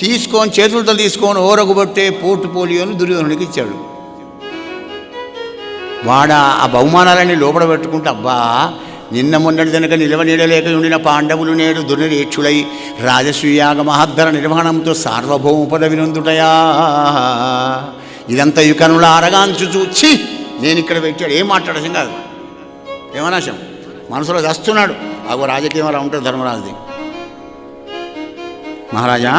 తీసుకొని చేతులతో తీసుకొని ఓరగుబట్టే పోర్టుపోలియోను దుర్యోధనుడికి ఇచ్చాడు. వాడ ఆ బహుమానాలన్నీ లోపల పెట్టుకుంటే, అబ్బా నిన్న మొన్నటి వెనుక నిలవ నీడలేక ఉండిన పాండవులు నేడు దుర్నిరీక్షులై రాజసూయాగ మహద్దర నిర్వహణంతో సార్వభౌమ పదవి నొందుటయా. ఇదంతా యుకనుల అరగాంచు చూచి నేను ఇక్కడ పెట్టాడు. ఏం మాట్లాడసం కాదు, ఏమనాశం మనసులో దస్తున్నాడు. అగో రాజకీయం అలా ఉంటుంది ధర్మరాజుది. మహారాజా,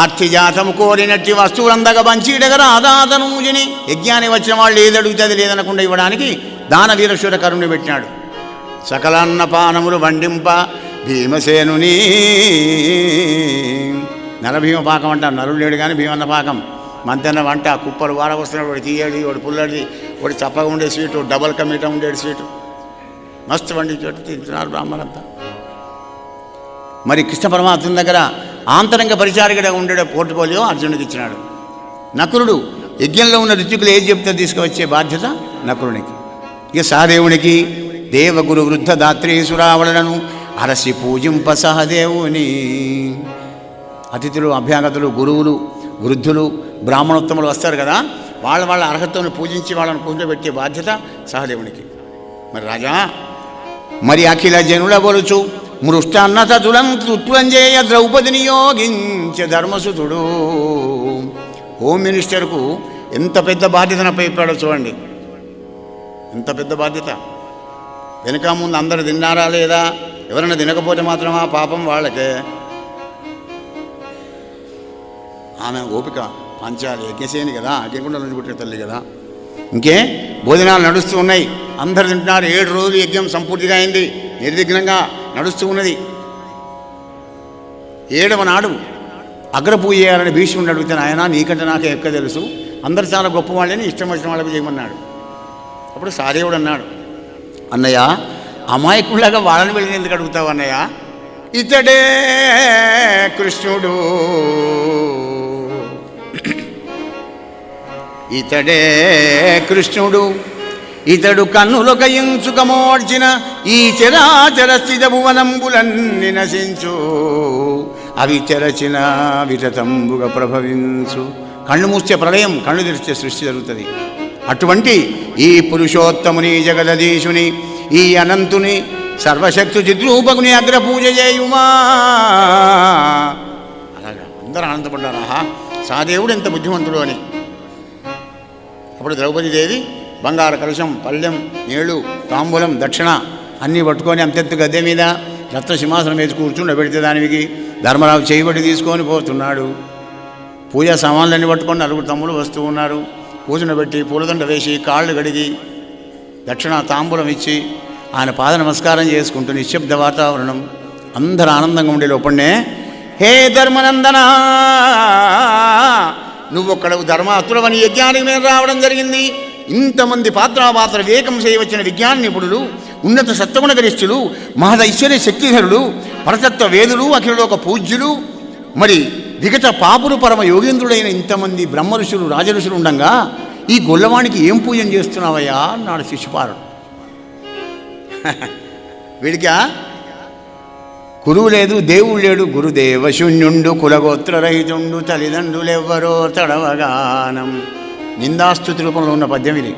ఆర్తిజాతము కోరినట్టి వస్తువులందగా పంచిడగర ఆదాతనూజిని. యజ్ఞానికి వచ్చిన వాళ్ళు ఏది అడిగితే అది లేదనకుండా ఇవ్వడానికి దానవీరశూర కరుణి పెట్టినాడు. సకలాన్నపానములు వండింప భీమసేనుని. నరభీమ పాకం అంటారు, నరుడు లేడు కానీ భీమన్న పాకం. మంతెన్న వంట కుప్పలు వార వస్తున్నాడు, వాడు తీయడి, వాడు పుల్లడిది, వాడు చప్పగా ఉండే స్వీటు, డబల్ కమీటా ఉండేది స్వీటు మస్తు వండించేట్టు తింటున్నారు బ్రాహ్మణంతా. మరి కృష్ణ పరమాత్మ దగ్గర ఆంతరంగ పరిచారికగా ఉండే పోర్టుపోలియో అర్జునుడికి ఇచ్చినాడు. నకులుడు యజ్ఞంలో ఉన్న ఋత్వికులు ఏది చెప్తే తీసుకువచ్చే బాధ్యత నకులునికి. ఇక సహదేవునికి దేవగురు వృద్ధ దాత్రీసురావళను అరసి పూజింప సహదేవుని. అతిథులు, అభ్యాగతులు, గురువులు, వృద్ధులు, బ్రాహ్మణోత్తములు వస్తారు కదా, వాళ్ళ అర్హతను పూజించి వాళ్ళని కూర్చోబెట్టే బాధ్యత సహదేవునికి. మరి రాజా, మరి అఖిల జనుల బొలుచు మృష్టాన్నత తులంజేయ ద్రౌపది నియోగించే ధర్మసుతుడు. హోమ్ మినిస్టర్కు ఎంత పెద్ద బాధ్యతను అప్పచెప్పాడో చూడండి. ఎంత పెద్ద బాధ్యత. వెనక ముందు అందరు తిన్నారా లేదా, ఎవరైనా తినకపోతే మాత్రమా పాపం వాళ్ళకే. ఆమె ఓపిక పంచాలి, యజ్ఞసేని కదా, అగ్నికుండా నుంచి పుట్టిన తల్లి కదా. ఇంకే భోజనాలు నడుస్తూ ఉన్నాయి, అందరు తింటున్నారు. 7 రోజులు యజ్ఞం సంపూర్తిగా అయింది, నిర్విఘ్నంగా నడుస్తూ ఉన్నది. 7వ నాడు అగ్రపూజ చేయాలని భీష్ముడిని అడిగితే, ఆయన నీకంటే నాకే ఎక్కువ తెలుసు, అందరు చాలా గొప్ప వాళ్ళని ఇష్టం వచ్చిన వాళ్ళకి చేయమన్నాడు. అప్పుడు సహదేవుడు అన్నాడు, అన్నయ్య అమాయకులాగా వాళ్ళని వెళ్ళి ఎందుకు అడుగుతావు అన్నయ్య, ఇతడే కృష్ణుడు, ఇతడే కృష్ణుడు, ఇతడు కన్నులొక ఇంచుకమోడ్చిన ఈ చరాచర స్థిత భువనంబులన్ని నశించు, అవి తెరచిన విటతంబుగా ప్రభవించు. కళ్ళు మూస్తే ప్రళయం, కళ్ళు తెరిస్తే సృష్టి జరుగుతుంది. అటువంటి ఈ పురుషోత్తముని జగదీశుని ఈ అనంతుని సర్వశక్తు చిద్రూపకుని అగ్రపూజ చేయుమా. అలాగా అందరూ ఆనందపడ్డారు, ఆహా సహదేవుడు ఎంత బుద్ధిమంతుడు అని. అప్పుడు ద్రౌపదీదేవి బంగారు కలశం, పళ్ళెం, నీళ్లు, తాంబూలం, దక్షిణ అన్నీ పట్టుకొని అంతెత్తు గద్దె మీద రత్న సింహాసనం వేసి కూర్చుండబెడితే దానికి ధర్మరాజు చేయబడి తీసుకొని పోతున్నాడు. పూజా సామాన్లన్నీ పట్టుకొని 4 తమ్ములు వస్తూ ఉన్నారు. కూర్చుండబెట్టి పూలదండ వేసి కాళ్ళు గడిగి దక్షిణ తాంబూలం ఇచ్చి ఆయన పాద నమస్కారం చేసుకుంటూ నిశ్శబ్ద వాతావరణం, అందరూ ఆనందంగా ఉండే లోపలనే, హే ధర్మనందనా, నువ్వొక్కడవు ధర్మాతులవని యజ్ఞానికి మీద రావడం జరిగింది. ఇంతమంది పాత్ర వివేకం చేయవచ్చిన విజ్ఞాన నిపుణులు, ఉన్నత సత్వగుణ గరిష్ఠులు, మహదైశ్వర్య శక్తిధరులు, పరతత్వ వేదులు, అఖిలలోక పూజ్యులు, మరి విగత పాపులు పరమ యోగేంద్రుడైన ఇంతమంది బ్రహ్మ ఋషులు, రాజఋషులు ఉండగా ఈ గొల్లవానికి ఏం పూజన చేస్తున్నావయ్యా అన్నాడు శిశుపాలుడు. వీడికా గురువు లేదు, దేవుడు లేడు, గురుదేవ శూన్యుండు, కులగోత్రరహితుండు, తల్లిదండ్రులెవ్వరో తడవగానం. నిందాస్తుతి రూపంలో ఉన్న పద్యం ఇది.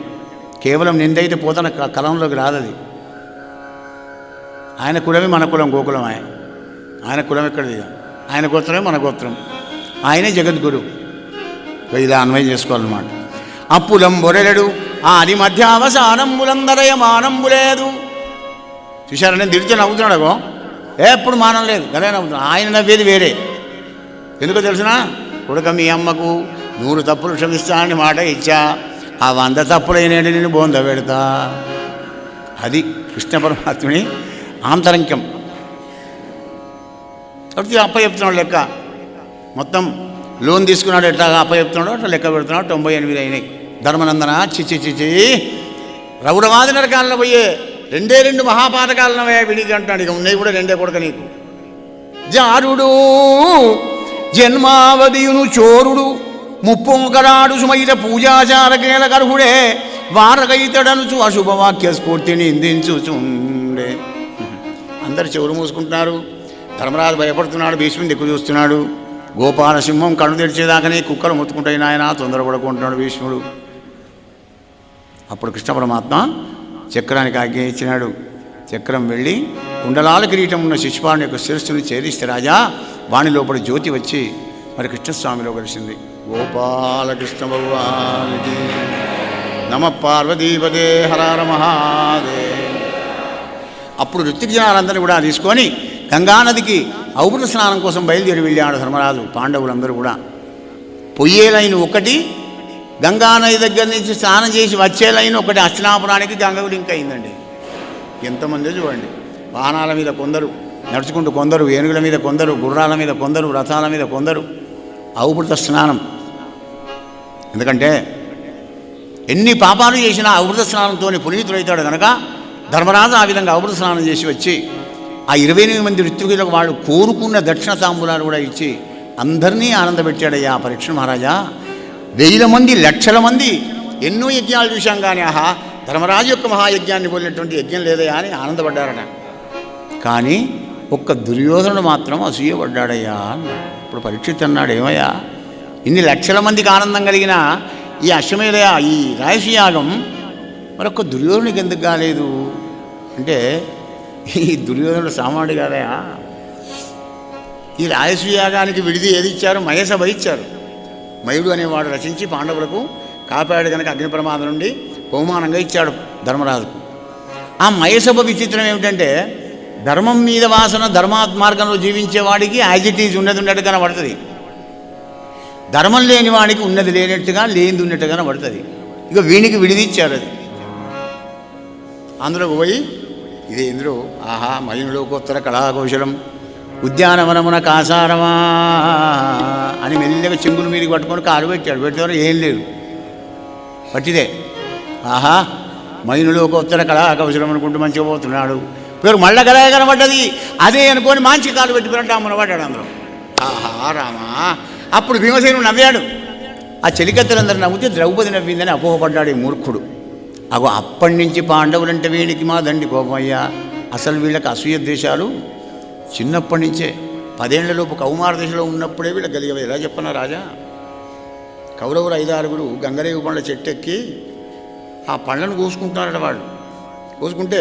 కేవలం నిందైతే పోతన కలంలోకి రాదది. ఆయన కులమే మన కులం, గోకులం. ఆయన కులం ఎక్కడిది, ఆయన గోత్రమే మన గోత్రం, ఆయనే జగద్గురు. ఇలా అన్వయం చేసుకోవాలన్నమాట. అప్పులం బొరెలడు ఆది మధ్యావసానంబులందరయ మానంబు లేదు. చూశారా, నేను తిడితే నవ్వుతున్నాడు. అగో ఎప్పుడు మానం లేదు, గదే నవ్వుతున్నాడు. ఆయన నవ్వేది వేరే. ఎందుకో తెలిసినా, కొడుక మీ అమ్మకు 100 తప్పులు క్షమిస్తా అని మాట ఇచ్చా, ఆ 100 తప్పులైనటి నేను బోంద పెడతా. అది కృష్ణ పరమాత్ముని ఆంతరంక్యం. కాబట్టి అప్ప చెప్తున్నాడు లెక్క. మొత్తం లోన్ తీసుకున్నాడు, ఎట్లా అప్ప చెప్తున్నాడు అట్లా లెక్క పెడుతున్నాడు. 98 అయినాయి. ధర్మనందన చిచ్చి రౌరవాది నరకాలను పోయే 2 మహాపాతకాలను విడిగి అంటున్నాడు. ఇక ఉన్నాయి కూడా 2 కొడుక నీకు. జారుడు జన్మావధియును చోరుడు ముప్పొంకరాడు సుమైత పూజాచారకేల కర్హుడే వారగైతడనుచు అశుభవాక్య స్ఫూర్తిని ఇందించుచుండే. అందరు చెవులు మూసుకుంటున్నారు. ధర్మరాజు భయపడుతున్నాడు, భీష్ముని దిక్కు చూస్తున్నాడు. గోపాలసింహం కళ్ళు తెరిచేదాకానే కుక్కలు మొత్తుకుంటాయి నాయన, తొందరపడుకుంటున్నాడు భీష్ముడు. అప్పుడు కృష్ణ పరమాత్మ చక్రానికి ఆజ్ఞ ఇచ్చినాడు. చక్రం వెళ్ళి కుండలాల కిరీటం ఉన్న శిశుపాలుని యొక్క శిరస్సును ఛేదిస్తే రాజా వాణి లోపల జ్యోతి వచ్చి మరి కృష్ణస్వామిలో కలిసింది. గోపాలకృష్ణ భగవానికి నమ పార్వతీపదే హర మహాదేవ్. అప్పుడు ఋత్విక్ జనాలందరినీ కూడా తీసుకొని గంగానదికి ఔపృత స్నానం కోసం బయలుదేరి వెళ్ళాడు ధర్మరాజు. పాండవులందరూ కూడా పొయ్యే లైన్ ఒకటి, గంగానది దగ్గర నుంచి స్నానం చేసి వచ్చే లైన్ ఒకటి. హస్తినాపురానికి గంగకు లింక్ అయిందండి. ఎంతమంది చూడండి, వాహనాల మీద కొందరు, నడుచుకుంటూ కొందరు, ఏనుగుల మీద కొందరు, గుర్రాల మీద కొందరు, రథాల మీద కొందరు. ఔపృత స్నానం. ఎందుకంటే ఎన్ని పాపాలు చేసినా ఔపృత స్నానంతో పునీతుడైతాడు కనుక ధర్మరాజు ఆ విధంగా ఔపృత స్నానం చేసి వచ్చి ఆ 28 మంది ఋత్వికులకు వాళ్ళు కోరుకున్న దక్షిణ తాంబూలాలు కూడా ఇచ్చి అందరినీ ఆనందపెట్టాడయ్యా పరీక్ష మహారాజా. 1000 మంది, లక్షల మంది, ఎన్నో యజ్ఞాలు చూశాం కానీ ఆహా ధర్మరాజు యొక్క మహాయజ్ఞాన్ని పోలినటువంటి యజ్ఞం లేదయ్యా అని ఆనందపడ్డారట. కానీ ఒక్క దుర్యోధనుడు మాత్రం అసూయపడ్డాడయ్యా. ఇప్పుడు పరీక్షిత్ అన్నాడు, ఏమయ్యా ఇన్ని లక్షల మందికి ఆనందం కలిగిన ఈ అశ్వమేధ ఈ రాయసీయాగం మరొక్క దుర్యోధనుడికి ఎందుకు కాలేదు అంటే, ఈ దుర్యోధనుడు సామాన్యుడు కాదయా. ఈ రాయసూయాగానికి విడిది ఏది ఇచ్చారు? మయసభ ఇచ్చారు. మయుడు అనేవాడు రచించి పాండవులకు కాపాడు కనుక అగ్ని ప్రమాదం నుండి బహుమానంగా ఇచ్చాడు ధర్మరాజుకు. ఆ మయసభ విచిత్రం ఏమిటంటే, ధర్మం మీద వాసన ధర్మాత్మార్గంలో జీవించేవాడికి యాజ్ ఇట్ ఈజ్ ఉన్నది ఉన్నట్టు కనబడుతుంది. ధర్మం లేని వాడికి ఉన్నది లేనట్టుగా, లేనిది ఉన్నట్టుగా కనబడుతుంది. ఇక వీనికి విడిదిచ్చారు. అది అందులోకి పోయి ఇది ఇందులో ఆహా మయునిలోకోత్తర కళాకౌశలం ఉద్యానవనమున కాసారమా అని మెల్లగా చెంగుల మీదకి పట్టుకొని కాలు పెట్టాడు. పెట్టేవారు ఏం లేదు, పట్టిదే. ఆహా మయునిలోకోత్తర కళాకౌశలం అనుకుంటూ మంచిగా పోతున్నాడు. పేరు మళ్ళా కళ కనబడ్డది, అదే అనుకొని మంచి కాలు పెట్టి పెట్టామని పడ్డాడు అందులో. ఆహా రామా. అప్పుడు భీమసేనుడు నవ్వాడు. ఆ చెలికత్తెలందరూ నవ్వుతే ద్రౌపది నవ్విందని అపోహపడ్డాడు ఈ మూర్ఖుడు. అగో అప్పటి నుంచి పాండవులంటే వీడికి మా దండి కోపమయ్యా. అసలు వీళ్ళకి అసూయ ద్వేషాలు చిన్నప్పటి నుంచే. 10 ఏళ్లలోపు కౌమార దశలో ఉన్నప్పుడే వీళ్ళకి కలిగేవి. ఎలా చెప్పనా రాజా, కౌరవులు 5-6 గంగరేగు పండ్ల చెట్టెక్కి ఆ పళ్ళను కోసుకుంటున్నారట. వాళ్ళు కోసుకుంటే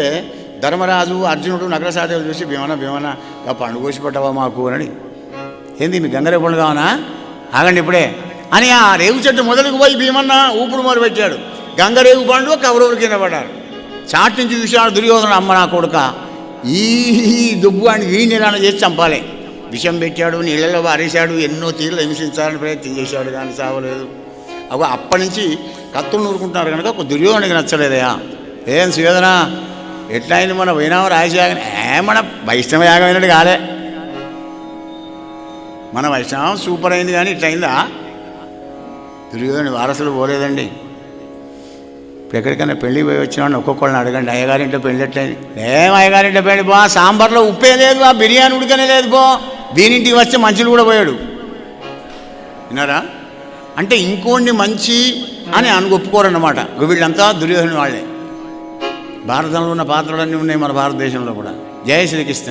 ధర్మరాజు అర్జునుడు నగరసాదేవులు చూసి భీమన ఆ పండు కోసి పట్టవా మాకు అని. ఏంది మీ గంగరేగు పండు కావనా, ఆగండి ఇప్పుడే అని ఆ రేగు చెట్టు మొదలుకు పోయి భీమన్న ఊపుడు మొదలు పెట్టాడు. గంగరేగు పండు కౌరవులు కింద పడ్డారు. చాటు నుంచి చూశాడు దుర్యోధన, అమ్మ నా కొడుక ఈ దుబ్బు అని వీడిని ఎలా చేసి చంపాలి. విషం పెట్టాడు, నీళ్ళలో వారేశాడు, ఎన్నో తీర్లు హింసించాలని ప్రయత్నం చేశాడు కానీ సావలేదు. అవి అప్పటి నుంచి కత్తులు నూరుకుంటున్నారు కనుక ఒక దుర్యోధనకి నచ్చలేదయా. ఏం సుయోధన ఎట్లా అయింది మన పోయినామో రాయసాగం? మన వైష్ణవ యాగం అయినట్టు కాలే, మన వైష్ణవం సూపర్ అయింది కానీ ఇట్లా అయిందా? దుర్యోధన వారసులు పోలేదండి. ఇప్పుడు ఎక్కడికైనా పెళ్ళి పోయి వచ్చినాడు ఒక్కొక్కళ్ళని అడగండి, అయ్యగారింట్లో పెళ్ళి ఎట్లయింది? ఏం అయ్యగారింట్లో పెళ్ళి బా, సాంబార్లో ఉప్పే లేదు, ఆ బిర్యానీ ఉడకనే లేదు బో, దీనింటికి వస్తే మంచులు కూడా పోయాడు. విన్నారా? అంటే ఇంకోండి మంచి అని ఒప్పుకోరన్నమాట. వీళ్ళంతా దుర్యోధన వాళ్ళే. భారతంలో ఉన్న పాత్రలన్నీ ఉన్నాయి మన భారతదేశంలో కూడా. జయ శ్రీకృష్ణ,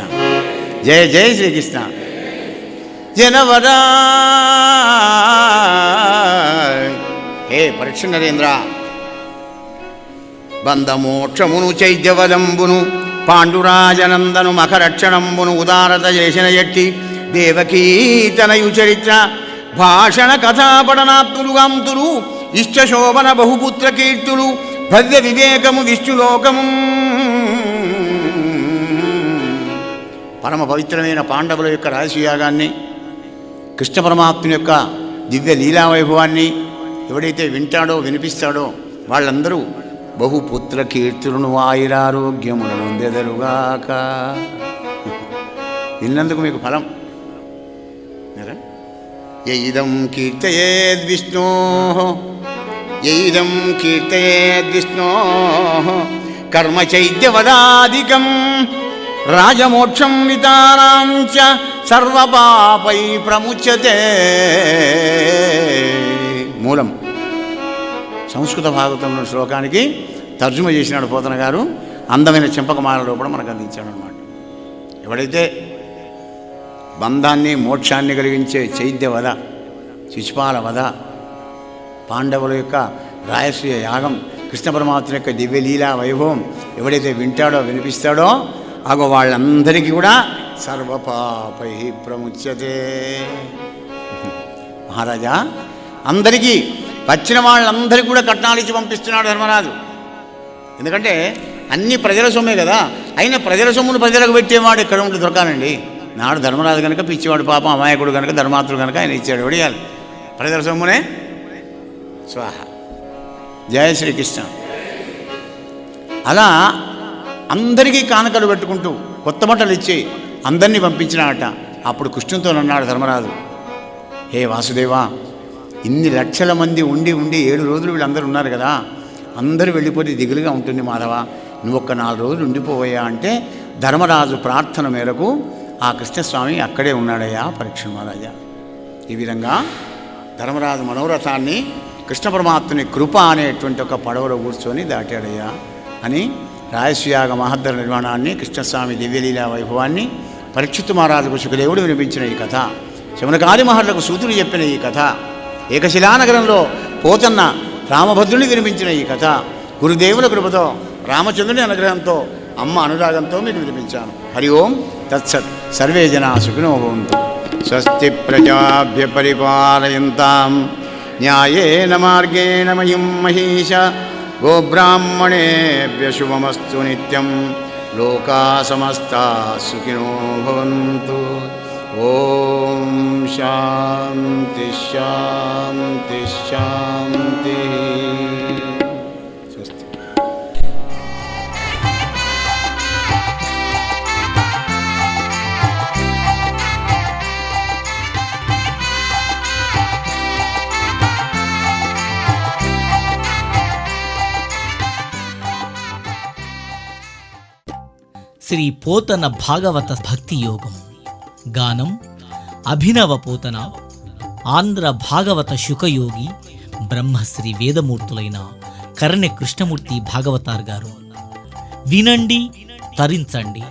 జయ జయ శ్రీకృష్ణ. జనవరా హే పరీక్ష నరేంద్ర, బంధమోక్షమును చైద్యవదంబును పాండురాజనందను మఖరక్షణంబును ఉదారత చేసిన ఎట్టి దేవకీతనయు చరిత్ర భాషణ కథాపడనాత్తులు గాంతులు ఇష్టశోభన బహుపుత్ర కీర్తులు భవ్య వివేకము విష్ణులోకము. పరమ పవిత్రమైన పాండవుల యొక్క రహస్యయాగాన్ని, కృష్ణ పరమాత్మ యొక్క దివ్య లీలావైభవాన్ని ఎవడైతే వింటాడో వినిపిస్తాడో వాళ్ళందరూ బహుపుత్ర కీర్తులను ఆయురారోగ్యములను పొందెదరుగాక. విన్నందుకు మీకు ఫలం. యైదం కీర్తయేద్విష్ణో, యైదం కీర్తయేద్విష్ణో కర్మ చైద్యవదాదికం రాజమోక్షం వితానాంచ సర్వపాపై ప్రముచ్యతే. మూలం సంస్కృత భాగవతంలో శ్లోకానికి తర్జుమ చేసినాడు పోతన గారు. అందమైన చెంపకమాలలో కూడా మనకు అందించాడు అనమాట. ఎవడైతే బంధాన్ని మోక్షాన్ని కలిగించే చైద్య వధ, శిశుపాల వధ, పాండవుల యొక్క రాయశ్రీయ యాగం, కృష్ణ పరమాత్మ యొక్క దివ్యలీలా వైభవం ఎవడైతే వింటాడో వినిపిస్తాడో అగో వాళ్ళందరికీ కూడా సర్వపాపై ప్రముచ్యతే. మహారాజా అందరికీ వచ్చిన వాళ్ళందరికీ కూడా కట్నాలు ఇచ్చి పంపిస్తున్నాడు ధర్మరాజు. ఎందుకంటే అన్ని ప్రజల సొమ్మే కదా. అయినా ప్రజల సొమ్మును ప్రజలకు పెట్టేవాడు ఎక్కడ ఉంటే దొరకాలండి. నాడు ధర్మరాజు కనుక పిచ్చివాడు, పాపం అమాయకుడు కనుక, ధర్మాత్రుడు కనుక ఆయన ఇచ్చాడు. ఎవడియాలి ప్రజల సొమ్మునే. స్వాహ. జయ శ్రీకృష్ణ. అలా అందరికీ కానుకలు పెట్టుకుంటూ కొత్త బట్టలు ఇచ్చి అందరినీ పంపించినాడట. అప్పుడు కృష్ణుతో అన్నాడు ధర్మరాజు, హే వాసుదేవా, ఇన్ని లక్షల మంది ఉండి 7 రోజులు వీళ్ళందరూ ఉన్నారు కదా, అందరూ వెళ్ళిపోతే దిగులుగా ఉంటుంది మాధవ, నువ్వు ఒక్క 4 రోజులు ఉండిపోవయ్యా అంటే ధర్మరాజు ప్రార్థన మేరకు ఆ కృష్ణస్వామి అక్కడే ఉన్నాడయ్యా పరీక్ష మహారాజా. ఈ విధంగా ధర్మరాజు మనోరథాన్ని కృష్ణ పరమాత్మని కృప అనేటువంటి ఒక పడవలో కూర్చొని దాటాడయ్యా అని రాయస్యాగ మహద్దర నిర్మాణాన్ని, కృష్ణస్వామి దివ్యలీలా వైభవాన్ని పరీక్షిత్తు మహారాజుకు సుఖదేవుడు వినిపించిన ఈ కథ, శమనకాది మహర్లకు సూతుడు చెప్పిన ఈ కథ, ఏకశిలానగరంలో పోతన్న రామభద్రుని వినిపించిన ఈ కథ, గురుదేవుల కృపతో రామచంద్రుని అనుగ్రహంతో అమ్మ అనురాగంతో మీకు వినిపించాను. హరి ఓం తత్సత్. సర్వే జనా సుఖినో భవంతు. స్వస్తి ప్రజాభ్య పరిపాలయంతాం న్యాయేన మార్గేణ మహిం మహీష. గోబ్రాహ్మణేభ్య శుభమస్తు నిత్యం. లోకా సమస్తా సుఖినో భవంతు. ఓం శాంతి శాంతి శాంతి. స్వస్తి. శ్రీ పోతన భాగవత భక్తి యోగం. గానం అభినవ పోతన, ఆంధ్ర భాగవత శుకయోగి, బ్రహ్మశ్రీ వేదమూర్తులైన కరణ్య కృష్ణమూర్తి భాగవతార్ గారు. వినండి, తరించండి.